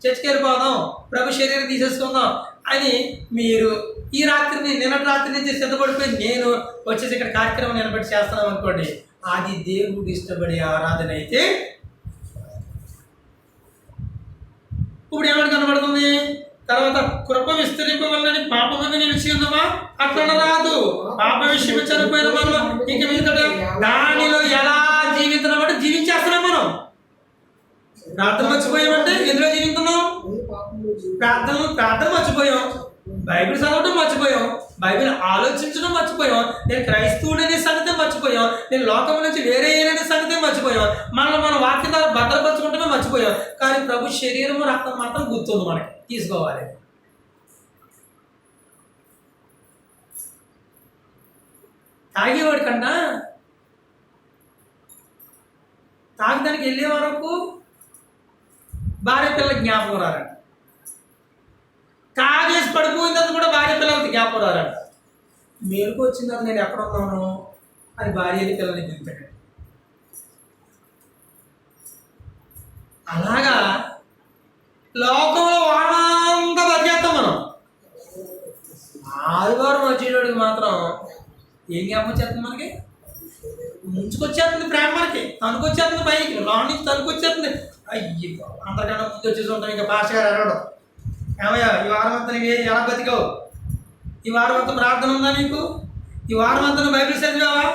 చర్చికి వెళ్ళిపోదాం, ప్రభు శరీరం తీసేసుకుందాం అని మీరు ఈ రాత్రిని నిన్నటి రాత్రి నుంచి సిద్ధపడిపోయి నేను వచ్చేసి ఇక్కడ కార్యక్రమం నిలబెట్టి చేస్తున్నాం అనుకోండి, అది దేవుడు ఇష్టపడే ఆరాధన అయితే ఇప్పుడు ఏమని కనబడుతుంది? తర్వాత కృప విస్తరింపవలనని పాపమందు నిలిచి ఉందమా అట్లా రాదు. పాప విషయం చనిపోయిన మనం ఇంక మీద దానిలో ఎలా జీవిస్తున్నాం అంటే జీవించేస్తున్నాం. మనం ప్రార్థన మర్చిపోయామంటే ఎందులో జీవిస్తున్నాం? ప్రార్థన మర్చిపోయాం, బైబిల్ చదవడం మర్చిపోయాం, బైబిల్ ఆలోచించడం మర్చిపోయాం. నేను క్రైస్తవుడనే సంగతే మర్చిపోయాం. నేను లోకం నుంచి వేరే అనే సంగతే మర్చిపోయాం. మన వాక్యం ద్వారా భద్రపరచుకుంటమే మర్చిపోయాం. కానీ ప్రభు శరీరము రక్తం మాత్రం గుర్తుంది, మనకి తీసుకోవాలి. తాగేవాడి కన్నా తాగడానికి వెళ్ళే వరకు భార్య పిల్లలకి జ్ఞాపకం రారంట. తాగేసి పడిపోయిన తర్వాత కూడా భార్య పిల్లలకి జ్ఞాపకం రారంట. మేలుకు వచ్చిన తర్వాత నేను ఎక్కడ ఉన్నాను అని భార్యని పిల్లల్ని పిలిపాడు. అలాగా లోకంలో వారంతా బతికేస్తాం మనం. ఆదివారం వచ్చేటోడికి మాత్రం ఏం జ్ఞాపకం చేస్తుంది? మనకి ముంచుకొచ్చేస్తుంది ప్రేమ, మనకి తనుకొచ్చేస్తుంది, పైకి లోన్ నుంచి తనుకొచ్చేస్తుంది. అయ్యి అందరికన్నా ముందు వచ్చేసి ఉంటాం. ఇంకా భాష గారు అడగడం, ఏమయ్యా ఈ వారం అంతా నీకు ఎలా బతికావు? ఈ వారం అంతా ప్రార్థన ఉందా నీకు? ఈ వారం అంతా నువ్వు బైబిల్ చదివావా?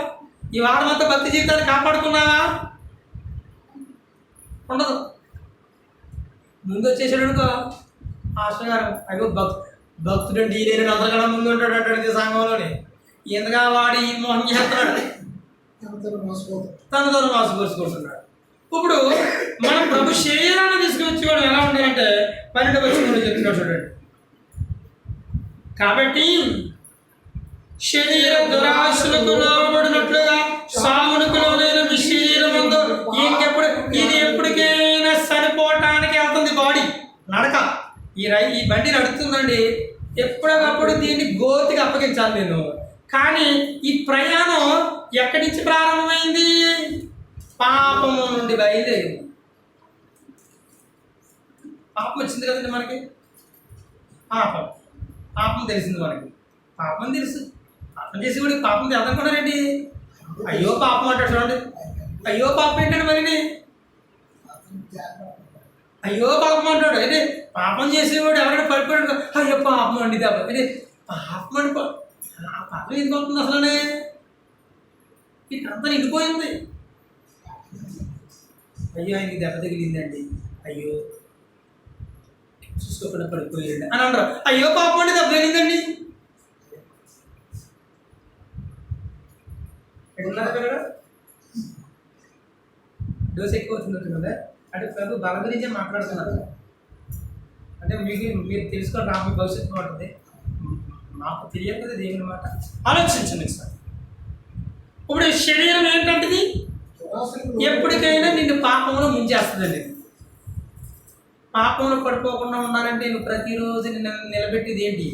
ఈ వారం అంతా భక్తి జీవితాన్ని కాపాడుకున్నావా? ఉండదు. ముందు వచ్చేసాడుకో మాస్టర్ గారు, అయ్యో భక్తుడు ఈ నేను అందరికన్నా ముందు ఉంటాడు అంటాడు సంఘంలోని. ఎందుగా వాడు ఈ మోహన్ చేస్తున్నాడు, తనతో మోసపోసుకుంటున్నాడు. ఇప్పుడు మనం ప్రభు శరీరాన్ని తీసుకువచ్చి కూడా ఎలా ఉండాలంటే 12వ వచనంలో చెప్తున్నాడు చూడండి. కాబట్టి శరీర దురాశలకు లోబడినట్లుగా సాగునకు లోనైన మీ శరీరం ఉందో ఇంకెప్పుడు ఇది ఎప్పటికైనా సరిపోవటానికి వెళ్తుంది. బాడీ నడక ఈ బండి నడుస్తుందండి. ఎప్పటికప్పుడు దీన్ని గోతికి అప్పగించాలి నేను. కానీ ఈ ప్రయాణం ఎక్కడి నుంచి ప్రారంభమైంది? పాపము నుండి బయలుదేరింది. పాపం వచ్చింది కదండి మనకి. పాపం తెలిసింది మనకి. పాపం తెలుసు. పాపం చేసి కూడా పాపం తెలనుకున్నారండి. అయ్యో పాపం అంటాడు చూడండి. అయ్యో పాపం ఏంటండి మరిని? అయ్యో పాపం అంటాడు. అయితే పాపం చేసేవాడు ఎవరైనా పడిపోయాడు, అయ్యో పాపం అండి దెబ్బ. అయితే పాపం అండి, పాపం ఎందుకు అవుతుంది అసలనే? ఇదంతా నిండిపోయింది. అయ్యో ఆయనకి దెబ్బ తగిలిందండి, అయ్యో చూసుకోకుండా పడిపోయాడు అని అంటారు. అయ్యో పాపం అండి దెబ్బ తగిలిందండి. ఎక్కడున్నారు పిల్లలు? డోస్ ఎక్కువ అవుతున్నట్టు కదా. అంటే ప్రభు బల గురించే మాట్లాడుతున్నారు. అంటే మీరు తెలుసుకోవాలి, రాబోయే భవిష్యత్తు ఉంటుంది. మాకు తెలియదు కదా దేవుని మాట. ఆలోచించండి సార్. ఇప్పుడు శరీరం ఏంటంటది? ఎప్పటికైనా నిన్ను పాపంలో ముంచేస్తుందండి. పాపంలో పడిపోకుండా ఉన్నారంటే నువ్వు ప్రతిరోజు నిన్ను నిలబెట్టేది ఏంటి?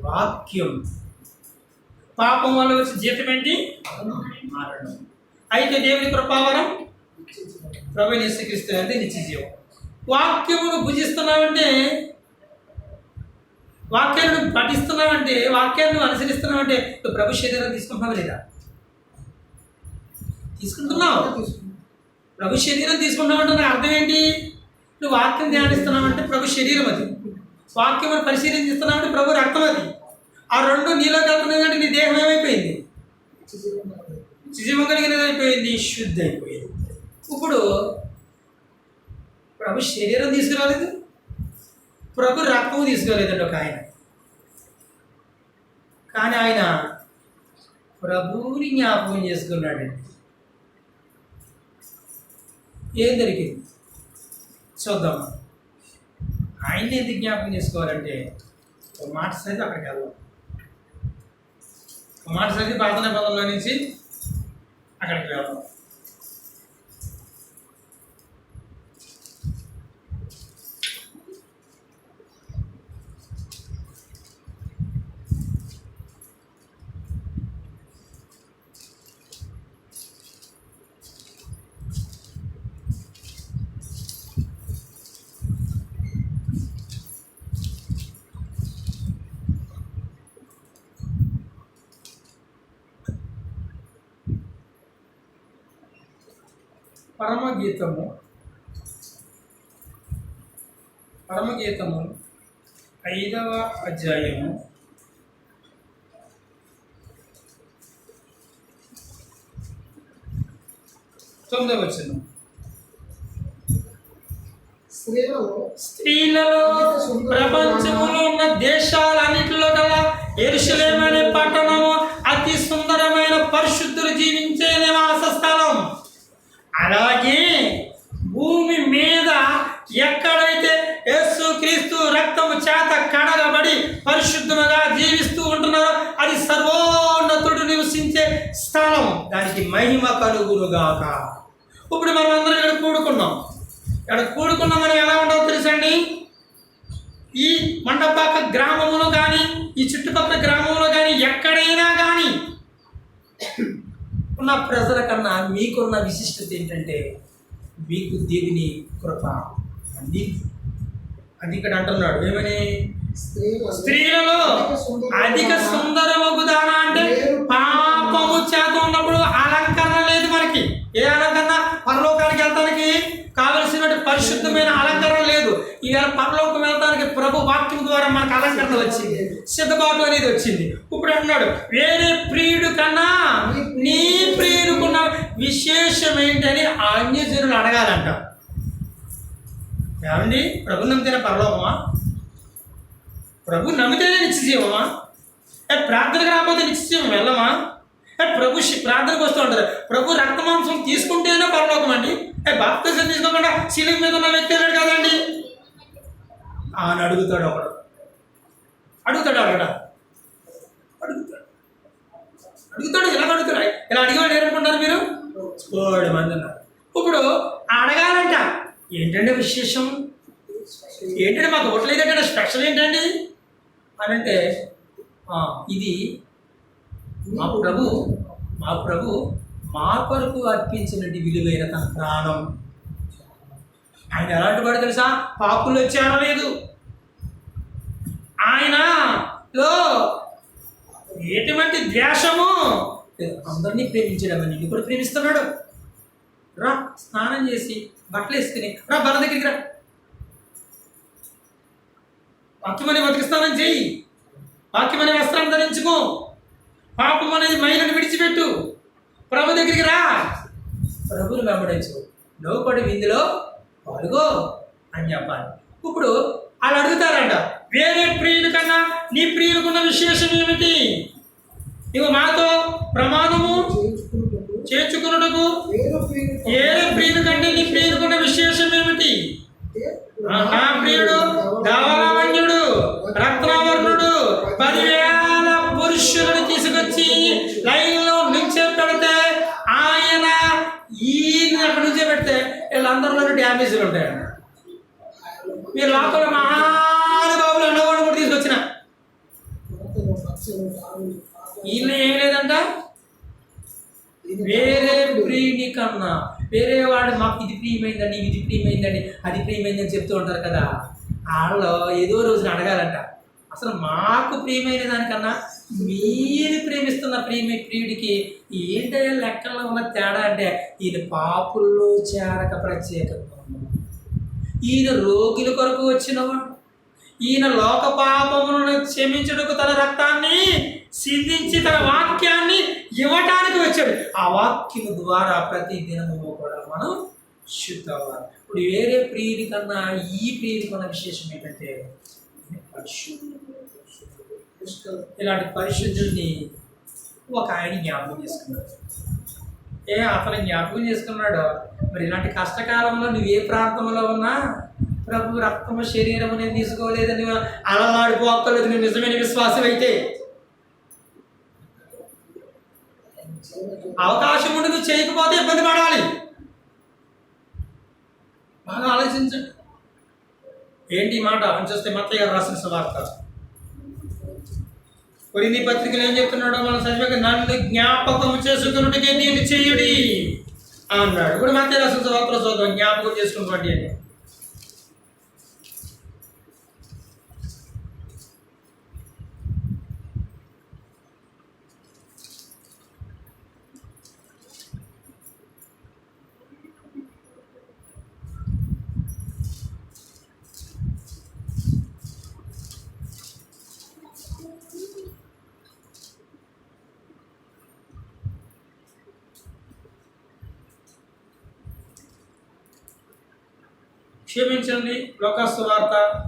వాక్యం. పాపం వల్ల వచ్చే జీతం ఏంటి? మరణం. అయితే దేవుని కృపావరం ప్రభువైన యేసుక్రీస్తు అంటే నిత్య జీవం. వాక్యమును భుజిస్తున్నావంటే, వాక్యాన్ని పఠిస్తున్నావంటే, వాక్యాన్ని అనుసరిస్తున్నావంటే నువ్వు ప్రభు శరీరం తీసుకుంటున్నావు లేదా? తీసుకుంటున్నావు. ప్రభు శరీరం తీసుకుంటున్నావంటే నాకు అర్థం ఏంటి? నువ్వు వాక్యం ధ్యానిస్తున్నావంటే ప్రభు శరీరం అది. వాక్యం పరిశీలిస్తున్నావంటే ప్రభు రక్తం అది. ఆ రెండు నీలోకి వెళ్తున్నాయంటే నీ దేహం ఏమైపోయింది? జీవం కలిగినది అయిపోయింది, శుద్ధి అయిపోయింది. ఇప్పుడు ప్రభు శరీరం తీసుకురాలేదు, ప్రభు రక్తం తీసుకురాలేదండి ఒక ఆయన. కానీ ఆయన ప్రభువుని జ్ఞాపకం చేసుకున్నాడండి. ఏం జరిగింది చూద్దాం. ఆయన్ని ఎందుకు జ్ఞాపకం చేసుకోవాలంటే ఒక మాట సరిగ్గా అక్కడికి వెళ్దాం. ఒక మాట సరిగ్గా పాత నిబంధనలో నుంచి అక్కడికి వెళ్దాం. పరమగీతము 5వ అధ్యాయము 9వ వచనం. స్త్రీలలో ప్రపంచంలో ఉన్న దేశాలన్నింటిలో గల చేత కడగబడి పరిశుద్ధముగా జీవిస్తూ ఉంటున్నారో అది సర్వోన్నతుడు నివసించే స్థలం. దానికి మహిమ కలుగునుగాక. ఇప్పుడు మనం అందరం ఇక్కడ కూడుకున్నాం. మనం ఎలా ఉండవో తెలుసండి? ఈ మండపాక గ్రామంలో కానీ, ఈ చుట్టుపక్కల గ్రామంలో కానీ, ఎక్కడైనా కానీ ఉన్న ప్రజల కన్నా మీకున్న విశిష్టత ఏంటంటే మీకు దేవుని కృప. అది ఇక్కడ అంటున్నాడు ఏమని? స్త్రీలలో అధిక సుందరమగుదానా అంటే పాపము చేత ఉన్నప్పుడు అలంకరణ లేదు మనకి. ఏ అలంకరణ? పరలోకానికి వెళ్తానికి కావలసినటువంటి పరిశుద్ధమైన అలంకరణ లేదు. ఇవాళ పరలోకం వెళ్తానికి ప్రభు వాక్యం ద్వారా మనకు అలంకరణ వచ్చింది, సిద్ధపాటు అనేది వచ్చింది. ఇప్పుడు అన్నాడు వేరే ప్రియుడు కన్నా నీ ప్రియుడుకున్న విశేషం ఏంటని అన్యజనులు అడగాలంట. ఏమండి, ప్రభు నమ్మితేనే పరలోకమా? ప్రభు నమ్మితేనే నిత్యజీవమా? ప్రార్థనకు రాకపోతే నిత్యజీవం వెళ్ళమా? ప్రభు ప్రార్థనకు వస్తూ ఉంటారు. ప్రభు రక్తమాంసం తీసుకుంటేనే పరలోకం అండి. బాప్తిజం తీసుకోకుండా శిలువ మీద ఉన్న వ్యక్తి వెళ్ళాడు కదండి అని అడుగుతాడు ఒకడు. అడుగుతాడు ఇలా అడుగుతాడు. ఇలా అడిగేవాడు ఏమనుకుంటారు మీరు? 10 మంది ఉన్నారు. ఇప్పుడు అడగాలంట. ఏంటంటే విశేషం ఏంటంటే మాకు ఓట్లేదంటే స్పెషల్ ఏంటండి అని అంటే ఇది మా ప్రభు మా కొరకు అర్పించినట్టు విలువైన తన ప్రాణం. ఆయన ఎలాంటి వాడు తెలుసా? పాపులు చేరలేదు. ఆయనలో ఎటువంటి ద్వేషము, అందరినీ ప్రేమించడం. నిన్ను కూడా ప్రేమిస్తున్నాడు. రా స్నానం చేసి బట్టలు వేసుకుని రా బల దగ్గరికి రా, వాక్యమనే బతికిస్తానం చేయి, వాక్యమనే వస్త్రాన్ని ధరించుకో, పాపం అనేది మైలను విడిచిపెట్టు, ప్రభు దగ్గరికి రా, ప్రభుని వెంబడించు, లోపడి విందులో పాల్గో అని చెప్పాలి. ఇప్పుడు వాళ్ళు అడుగుతారంట వేరే ప్రియుల కన్నా నీ ప్రియులకున్న విశేషం ఏమిటి? ఇవి మాతో ప్రమాణము చేర్చుకున్నటకు వేరే ప్రియుల కంటే నీ ప్రియులకున్న విశేషం ఏమిటి? నా ప్రియుడు ధవళవన్యుడు, రత్నవర్ణుడు, 10,000 పురుషులను తీసుకొచ్చి లైన్లో నుంచే పెడితే ఆయన ఈయన అక్కడ నుంచే పెడితే వీళ్ళందరిలో డ్యామేజ్లు ఉంటాయండి. మీరు లోపల మహానుభావులు అన్నవాడు కూడా తీసుకొచ్చిన ఈయన ఏం లేదంట. వేరే ప్రియుని కన్నా వేరే వాడు మాకు ఇది ప్రియమైందండి, ఇది ప్రియమైందండి, అది ప్రియమైందని చెప్తూ ఉంటారు కదా. వాళ్ళు ఏదో రోజున అడగాలంట, అసలు మాకు ప్రియమైన దానికన్నా మీరు ప్రేమిస్తున్న ప్రియుడికి ఏంటయ్యా లెక్కల్లో ఉన్న తేడా అంటే ఈయన పాపుల్లో చేరక ప్రత్యేకంగా ఉన్నాడు, ఈయన రోగుల కొరకు వచ్చినవాడు, ఈయన లోక పాపములను క్షమించుటకు తన రక్తాన్ని సిద్ధించి తన వాక్యాన్ని ఇవ్వటానికి వచ్చాడు. ఆ వాక్యం ద్వారా ప్రతి దినము కూడా మనం శుద్ధవ్వాలి. ఇప్పుడు వేరే ప్రియుడి కన్నా ఈ ప్రియుడి కన్నా విశేషం ఏంటంటే ఇలాంటి పరిశుద్ధుల్ని ఒక ఆయన జ్ఞాపకం చేసుకున్నాడు. అతను జ్ఞాపకం చేసుకున్నాడు. మరి ఇలాంటి కష్టకాలంలో నువ్వు ఏ ప్రాంతంలో ఉన్నా ప్రభు రక్తము శరీరం అనేది తీసుకోలేదని అలవాడిపోక్కర్లేదు. నువ్వు నిజమైన విశ్వాసం అయితే అవకాశం ఉండి నువ్వు చేయకపోతే ఇబ్బంది పడాలి. బాగా ఆలోచించండి. ఏంటి మాట అని చూస్తే మత్తయి గారు రాసిన సువార్త కొరింథీ పత్రికలు ఏం చెప్తున్నాడో మనం చదివాక నన్ను జ్ఞాపకం చేసుకున్నట్టుగా నేను చెయ్యుడి అన్నాడు. ఇప్పుడు మత్తయి రాసిన సువార్తలో చూద్దాం జ్ఞాపకం చేసుకున్నటువంటి అని. క్షమించండి. లూకా సువార్త 10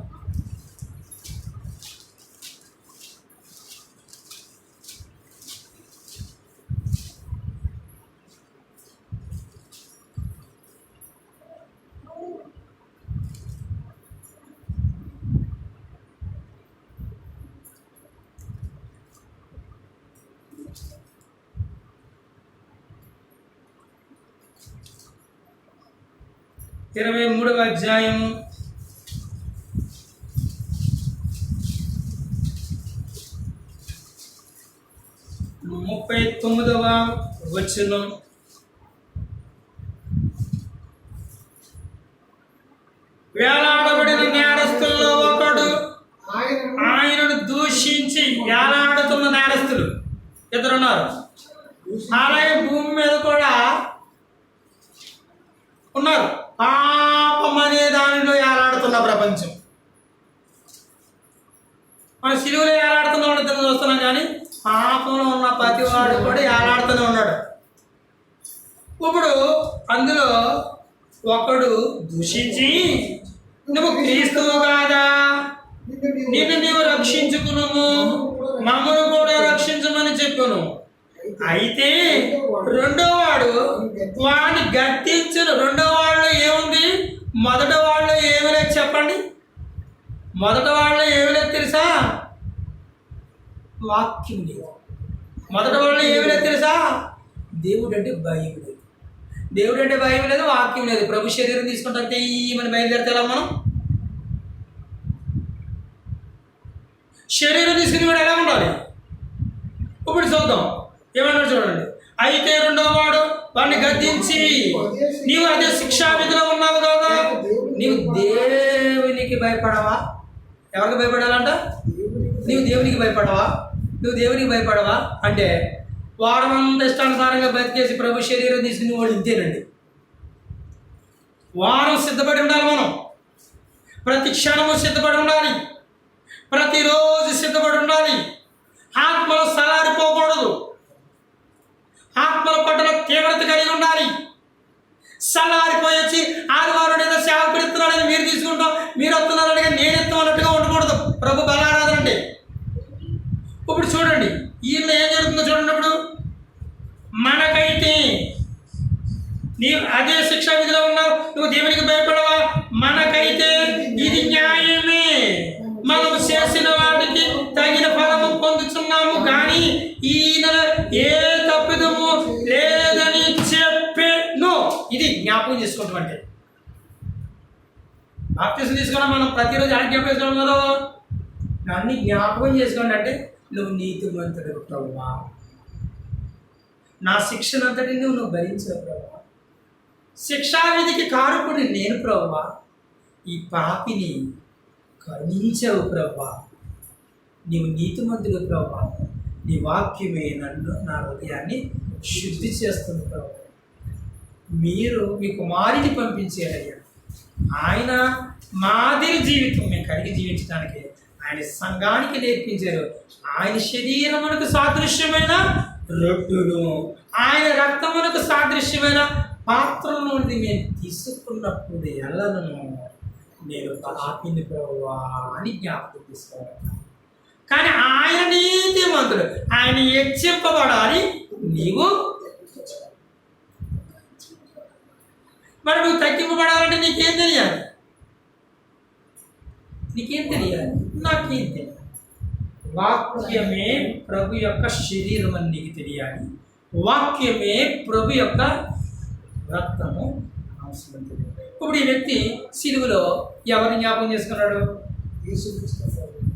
23వ అధ్యాయము 39వ వచనం. వేలాడబడిన నేరస్తుల్లో ఒకడు ఆయనను దూషించి, వేలాడుతున్న నేరస్తులు ఇద్దరున్నారు. అలాగే భూమి మీద కూడా ఉన్నారు. పాపం అనే దానిలో ఏలాడుతున్న ప్రపంచం. మన సిలువలో ఏలాడుతున్న వాడు ఇద్దరు చూస్తున్నాం, కానీ పాపంలో ఉన్న ప్రతి వాడు కూడా ఏలాడుతూనే ఉన్నాడు. ఇప్పుడు అందులో ఒకడు దూషించి, నువ్వు క్రీస్తువు కాదా, నిన్ను నీవు రక్షించుకున్నాము, మమ్మల్ని కూడా రక్షించమని చెప్పాను. అయితే రెండో వాడు వాడిని గద్దించిన. రెండో వాళ్ళు ఏముంది, మొదట వాళ్ళు ఏమి లేదు చెప్పండి. మొదట వాళ్ళు ఏమి లేదు తెలుసా? వాక్యం లేదు. మొదట వాళ్ళు ఏమి లేదు తెలుసా? దేవుడు అంటే భయం లేదు. దేవుడు అంటే భయం లేదు, వాక్యం లేదు. ప్రభు శరీరం తీసుకుంటే ఈమెను బయలుదేరితే మనం శరీరం తీసుకుని కూడా ఎలా ఉండాలి? ఇప్పుడు చూద్దాం ఏమన్నాడు చూడండి. అయితే రెండో వాడు వాడిని గద్దించి, నీవు అదే శిక్షా విధిలో ఉన్నావు కదా, నీవు దేవునికి భయపడవా? ఎవరికి భయపడాలంట? నీవు దేవునికి భయపడవా? నువ్వు దేవునికి భయపడవా అంటే వారమంతా ఇష్టానుసారంగా బతికేసి ప్రభు శరీరం తీసుకుని వాడు ఇంతేనండి. వారం సిద్ధపడి ఉండాలి. మనం ప్రతి క్షణము సిద్ధపడి ఉండాలి. ప్రతిరోజు సిద్ధపడి ఉండాలి. ఆత్మలో సలారిపోకూడదు. ఆత్మల పట్ల తీవ్రత కలిగి ఉండాలి. సలారిపోయొచ్చి ఆదివారం ఏదో సేవకుడు ఇస్తున్నాడని మీరు తీసుకుంటాం, మీరు వస్తున్నారని నేను ఎత్తున్నట్టుగా ఉండకూడదు. ప్రభు బలారాధన అంటే ఇప్పుడు చూడండి ఈయన ఏం జరుగుతుందో చూడండి. ఇప్పుడు మనకైతే నీవు అదే శిక్షా విధిలో ఉన్నావు, నువ్వు దేవునికి భయపడవా? మనకైతే ఇది న్యాయమే, మనం చేసిన వాటికి తగిన ఫలము పొందుతున్నాము, కానీ ఈయన ఏ తప్పిదము లేదని చెప్పేను. ఇది జ్ఞాపకం చేసుకుంటాం. అంటే బాప్తిసం తీసుకున్నా మనం ప్రతిరోజు ఎలా జ్ఞాపకం చేసుకోవడం కదా, నన్ను జ్ఞాపకం చేసుకోండి. అంటే నువ్వు నీతిమంతుడు ప్రభువా, నా శిక్షణ అంతటి నువ్వు భరించావు ప్రభువా, శిక్షావిధికి కారకుని నేను ప్రభువా, ఈ పాపిని కరుణించావు ప్రభువా, నీవు నీతిమంతుడు ప్రభువా, నీ వాక్యమే నన్ను నా హృదయాన్ని శుద్ధి చేస్తుంది ప్రభువా. మీరు మీ కుమారుని పంపించారయ్యా, ఆయన మాదిరి జీవితం మేము కలిగి జీవించడానికి ఆయన సంఘానికి నేర్పించారు. ఆయన శరీరమునకు సాదృశ్యమైన రొట్టెలు, ఆయన రక్తమునకు సాదృశ్యమైన పాత్రల నుండి మేము తీసుకున్నప్పుడు ఎల్లను నేను పాపిని ప్రభువా అని జ్ఞాపకం తీసుకోవాలి. కానీ ఆయన నీతిమంతుడు, ఆయన హెచ్చింపబడాలి, నీవు మరి నువ్వు తగ్గింపబడాలంటే నీకేం తెలియాలి? నీకేం తెలియాలి? నాకేం తెలియాలి? వాక్యమే ప్రభు యొక్క శరీరం అని నీకు తెలియాలి. వాక్యమే ప్రభు యొక్క రక్తము అవసరం తెలియాలి. ఇప్పుడు ఈ వ్యక్తి సిలువలో ఎవరిని జ్ఞాపకం చేసుకున్నాడు?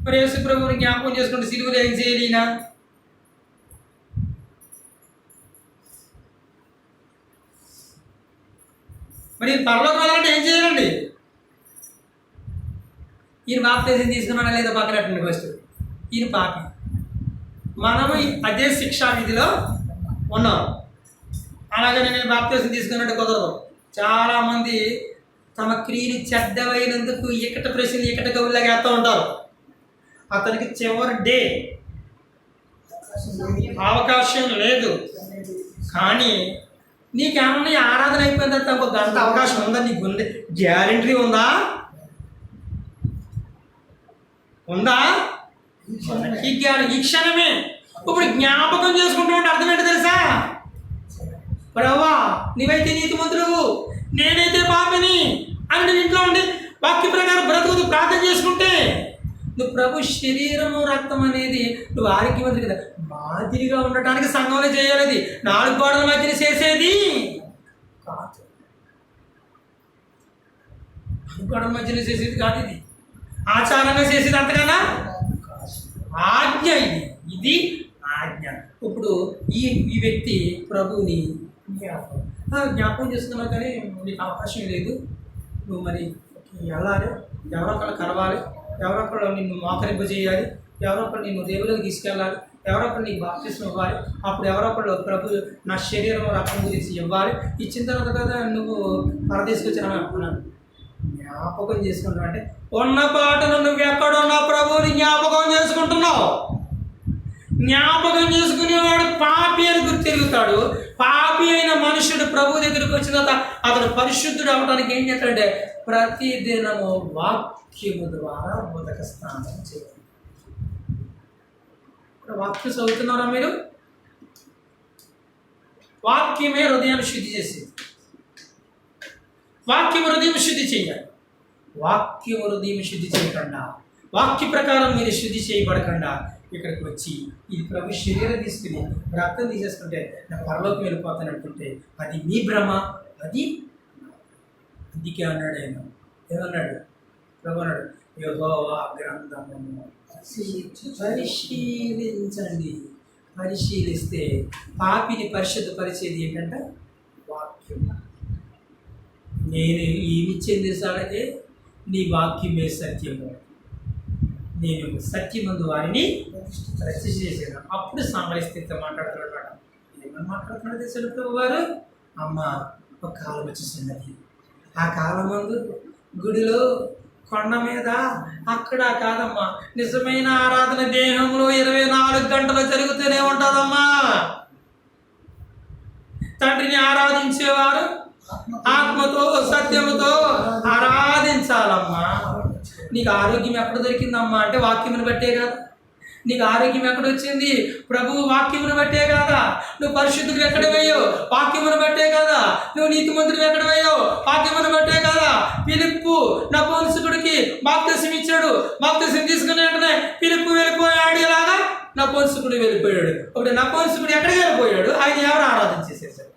మరి యేసు ప్రభువుని జ్ఞాపకం చేసుకుంటే సిలువలో ఏం చేయాలి? మరి పరలోకి వెళ్ళాలంటే ఏం చేయాలండి? ఈయన బాప్తిసం తీసుకున్నాడా లేదా పక్కనట్టండి. ఫస్ట్ ఈయన పాపి, మనము అదే శిక్షా విధిలో ఉన్నాం. అలాగే నేను బాప్తిసం తీసుకున్నట్టు కుదరదు. చాలామంది తమ క్రియలు చెడ్డమైనందుకు ఇకట ప్రశ్నలు ఇకట కవులాగా వేస్తూ ఉంటారు. అతనికి చివరి డే అవకాశం లేదు. కానీ నీకేమన్నా ఆరాధన అయిపోయిన తర్వాత ఒక గంట అవకాశం ఉందా? నీకు ఉంది? గ్యారెంటీ ఉందా? ఉందా? ఈ క్షణమే ఇప్పుడు జ్ఞాపకం చేసుకుంటూ ఉంటే అర్థం ఏంటో తెలుసా? ప్రభువా నీవైతే నీతిమంతుడు, నేనైతే పాపిని అని నువ్వు ఇంట్లో ఉండి వాక్య ప్రకారం బ్రతుకుతూ ప్రార్థన చేసుకుంటే నువ్వు ప్రభు శరీరము రక్తం అనేది నువ్వు ఆరోగ్యవంతుడు కదా. మాదిరిగా ఉండటానికి సంఘంలో చేయాలి, 4 గోడల మధ్యన చేసేది కాదు. గొడవ మధ్యలో చేసేది కాదు, ఇది ఆచారంగా చేసేది అంతకన్నా ఆజ్ఞ. ఇది ఆజ్ఞ. ఇప్పుడు ఈ వ్యక్తి ప్రభువుని జ్ఞాపకం చేస్తున్నావు, కానీ నీకు అవకాశం లేదు, నువ్వు మరి వెళ్ళాలి, ఎవరొకళ్ళు కలవాలి, ఎవరొకళ్ళు నిన్ను మోకరింపు చేయాలి, ఎవరొకళ్ళు నిన్ను దేవుళ్ళకి తీసుకెళ్ళాలి, ఎవరొకళ్ళు నీకు బాప్తిస్మం ఇవ్వాలి, అప్పుడు ఎవరొకళ్ళు ప్రభు నా శరీరం రక్తం గురించి ఇవ్వాలి, ఇచ్చిన తర్వాత కదా నువ్వు పరదేశికొచ్చినావు అనుకున్నాను. జ్ఞాపకం చేసుకుంటున్నావు అంటే ఉన్న పాటను నువ్వు ఎక్కడున్నా ప్రభువుని జ్ఞాపకం చేసుకుంటున్నావు. జ్ఞాపకం చేసుకునేవాడు పాపి అని గుర్తు తిరుగుతాడు. పాపి అయిన మనుషుడు ప్రభు దగ్గరికి వచ్చిన తర్వాత అతడు పరిశుద్ధుడు అవ్వడానికి ఏం చేస్తాడంటే ప్రతి దినము వాక్యము ద్వారా ఉదక స్నానం చేయాలి. వాక్యం చదువుతున్నారా మీరు? వాక్యమే హృదయాన్ని శుద్ధి చేసేది. వాక్యం హృదయం శుద్ధి చేయాలి. వాక్యం హృదయం శుద్ధి చేయకుండా, వాక్య ప్రకారం మీరు శుద్ధి చేయబడకుండా ఇక్కడికి వచ్చి ఇది ప్రభు శరీరం తీసుకుని రక్తం తీసేసుకుంటే నా పరలోకి వెళ్ళిపోతాను అనుకుంటే అది మీ భ్రమ, అది అందుకే అన్నాడు ఆయన. ఏమన్నాడు ప్రభు? అన్నాడు యెహోవా గ్రంథమును పరిశీలించండి. పరిశీలిస్తే పాపిని పరిశుద్ధపరిచేది ఏంటంటే వాక్యం. నేను ఏమిచ్చేది తెలుసాడే, నీ వాక్యమే సత్యము, నేను సత్యమందు వారిని రక్ష చేశాను. అప్పుడు సామరస్యత మాట్లాడుతున్నాడు. ఏమని మాట్లాడుతున్నాడు తెలుసు ప్రభు వారు? అమ్మ ఒక కాలం వచ్చేసినది, ఆ కాలం ముందు గుడిలో కొండ మీద అక్కడ కాదమ్మా, నిజమైన ఆరాధన దేహంలో 24 గంటలు జరుగుతూనే ఉంటుందమ్మా. తండ్రిని ఆరాధించేవారు ఆత్మతో సత్యముతో ఆరాధించాలమ్మా. నీకు ఆరోగ్యం ఎక్కడ దొరికిందమ్మా అంటే వాక్యమును బట్టే కదా. నీకు ఆరోగ్యం ఎక్కడ వచ్చింది? ప్రభు వాక్యమును బట్టే కదా. నువ్వు పరిశుద్ధుడు ఎక్కడ వేయవు? వాక్యమును బట్టే కదా. నువ్వు నీతిమంతుడు ఎక్కడ వేయవు? వాక్యమును బట్టే కదా. ఫిలిప్పు నపుంసకుడికి బాప్తిసం ఇచ్చాడు. బాప్తిసం తీసుకునే వెంటనే ఫిలిప్పు వెళ్ళిపోయాడు. ఇలాగా నపుంసకుడు వెళ్ళిపోయాడు. ఒకటి నపుంసకుడు ఎక్కడికి వెళ్ళిపోయాడు? ఆయన ఎవరు ఆరాధన చేసేసాడు?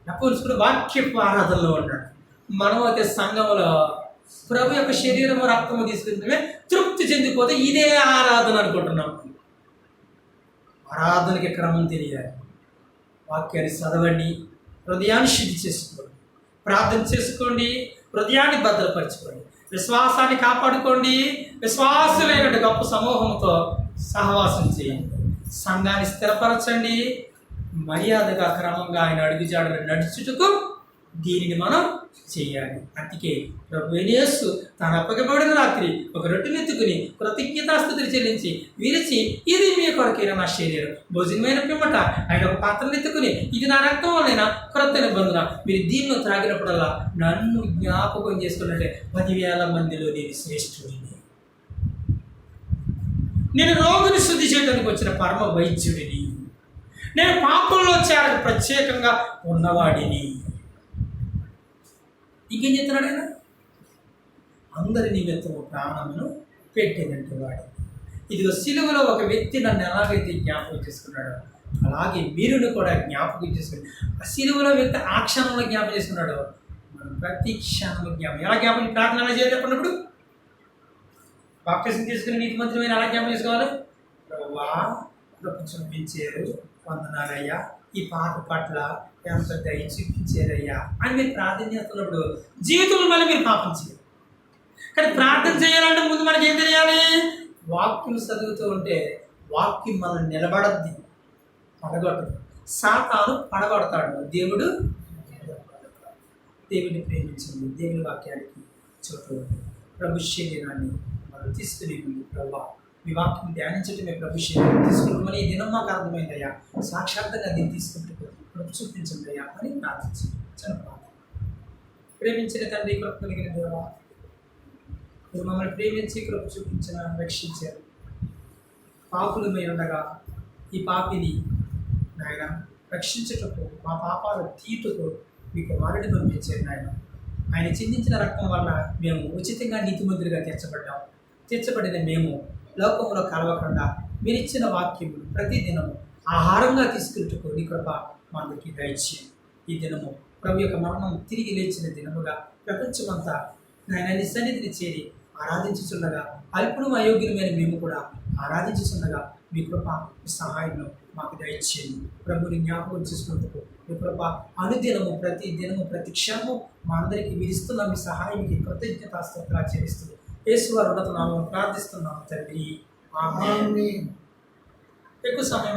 నపుంసకుడు వాక్యపు ఆరాధనలో ఉన్నాడు. మనం అయితే సంఘంలో ప్రభు యొక్క శరీరము రక్తము తీసుకుంటే తృప్తి చెందిపోతే ఇదే ఆరాధన అనుకుంటున్నాం. ఆరాధనకి క్రమం తెలియాలి. వాక్యాన్ని చదవండి, హృదయాన్ని శుద్ధి చేసుకోండి, ప్రార్థన చేసుకోండి, హృదయాన్ని భద్రపరచుకోండి, విశ్వాసాన్ని కాపాడుకోండి, విశ్వాసులైన గొప్ప సమూహంతో సహవాసం చేయండి, సంఘాన్ని స్థిరపరచండి, మర్యాదగా క్రమంగా ఆయన అడుగుజాడలు నడుచుటకు దీనిని మనం చేయాలి. అందుకే ప్రభువైన యేసు తాను అప్పగింపబడిన రాత్రి ఒక రొట్టెనెత్తుకుని కృతజ్ఞతాస్తుతులు చెల్లించి విరిచి, ఇది మీ కొరకైన నా శరీరం, భోజనమైన పిమ్మట ఆయన ఒక పాత్రను ఎత్తుకుని, ఇది నా రక్తం వలన క్రొత్త నిబంధన, మీరు దీనిలో త్రాగినప్పుడల్లా నన్ను జ్ఞాపకం చేసుకున్నట్టే 10,000 మందిలో నేను శ్రేష్ఠుడిని, నేను రోగిని శుద్ధి చేయడానికి వచ్చిన పరమ వైద్యుడిని, నేను పాపంలో చేరక ప్రత్యేకంగా ఉన్నవాడిని. ఇంకేం చెప్తున్నాడు ఆయన? అందరి నిమిత్తము ప్రాణమును పెట్టేదంటే వాడు. ఇదిగో సిలువలో ఒక వ్యక్తి నన్ను ఎలాగైతే జ్ఞాపకం చేసుకున్నాడో అలాగే మీరును కూడా జ్ఞాపకం చేసుకుని, ఆ సిలువలో వ్యక్తి ఆ క్షణంలో జ్ఞాపకం చేసుకున్నాడో మనం ప్రతి క్షణంలో ఎలా జ్ఞాపకం ప్రార్థన ఎలా చేయాలి చెప్పినప్పుడు? బాప్తిసం తీసుకుని నీతిమంతులమైన ఎలా జ్ఞాపకం చేసుకోవాలి? ప్రభువా చూపించారు, వందనాలయ్యా, ఈ పాప పట్ల ఎంత దయ చూపించారయ్యా అని మీరు ప్రార్థన చేస్తున్నప్పుడు జీవితంలో మళ్ళీ మీరు పాపం చేయాలి. కానీ ప్రార్థన చేయాలంటే ముందు మనకి ఏం తెలియాలి? వాక్యం చదువుతూ ఉంటే వాక్యం మనం నిలబడద్ది, పడగొట్టదు. సాతాను పడగొడతాడు, దేవుడు దేవుడిని ప్రేమించండి, దేవుని వాక్యానికి చోటు ప్రభు శరీరాన్ని మనం తీసుకునే ముందు ప్రభా మీ వాక్యం ధ్యానించటమే ప్రభు శరీరం తీసుకుంటామని ఈ దినం మాకు అర్థమైందయ్యా, సాక్షాత్తంగా దీన్ని తీసుకుంటూ ప్రభు చూపించండి అయ్యా అని ప్రార్థించండి. ప్రేమించిన తండ్రి, కృప కలిగిన దేవా, మీరు మమ్మల్ని ప్రేమించి కృప చూపించిన రక్షించారు. పాపులమై ఉండగా ఈ పాపిని నాయన రక్షించేటప్పుడు, మా పాపాలు తీటుకు మీకు వారిని పంపించారు నాయన. ఆయన చిందించిన రక్తం వల్ల మేము ఉచితంగా నీతిమంతులుగా తీర్చబడిన మేము లోకంలో కలవకుండా మీరిచ్చిన వాక్యములు ప్రతిదినము ఆహారంగా తీసుకుంటూ నీ కృప మా అందరికీ దయచేయండి. ఈ దినము ప్రభు యొక్క మరణం తిరిగి లేచిన దినముగా ప్రపంచమంతా ఆయన నీ సన్నిధిని చేరి ఆరాధించుచుండగా అల్పుడు అయోగ్యులమైన మేము కూడా ఆరాధించుచుండగా మీ కృప మీ సహాయంలో మాకు దయచేయండి. ప్రభుని జ్ఞాపకం చేసుకున్నందుకు మీ కృప అనుదినము ప్రతి దినము ప్రతి క్షణము మా అందరికీ మీరు ఇస్తున్న మీ సహాయానికి కృతజ్ఞతాస్తుతులు చెల్లిస్తూ యేసు వారి ఉన్నత నామమున ప్రార్థిస్తున్నాము తండ్రి. ఆమేన్. ఎక్కువ సమయం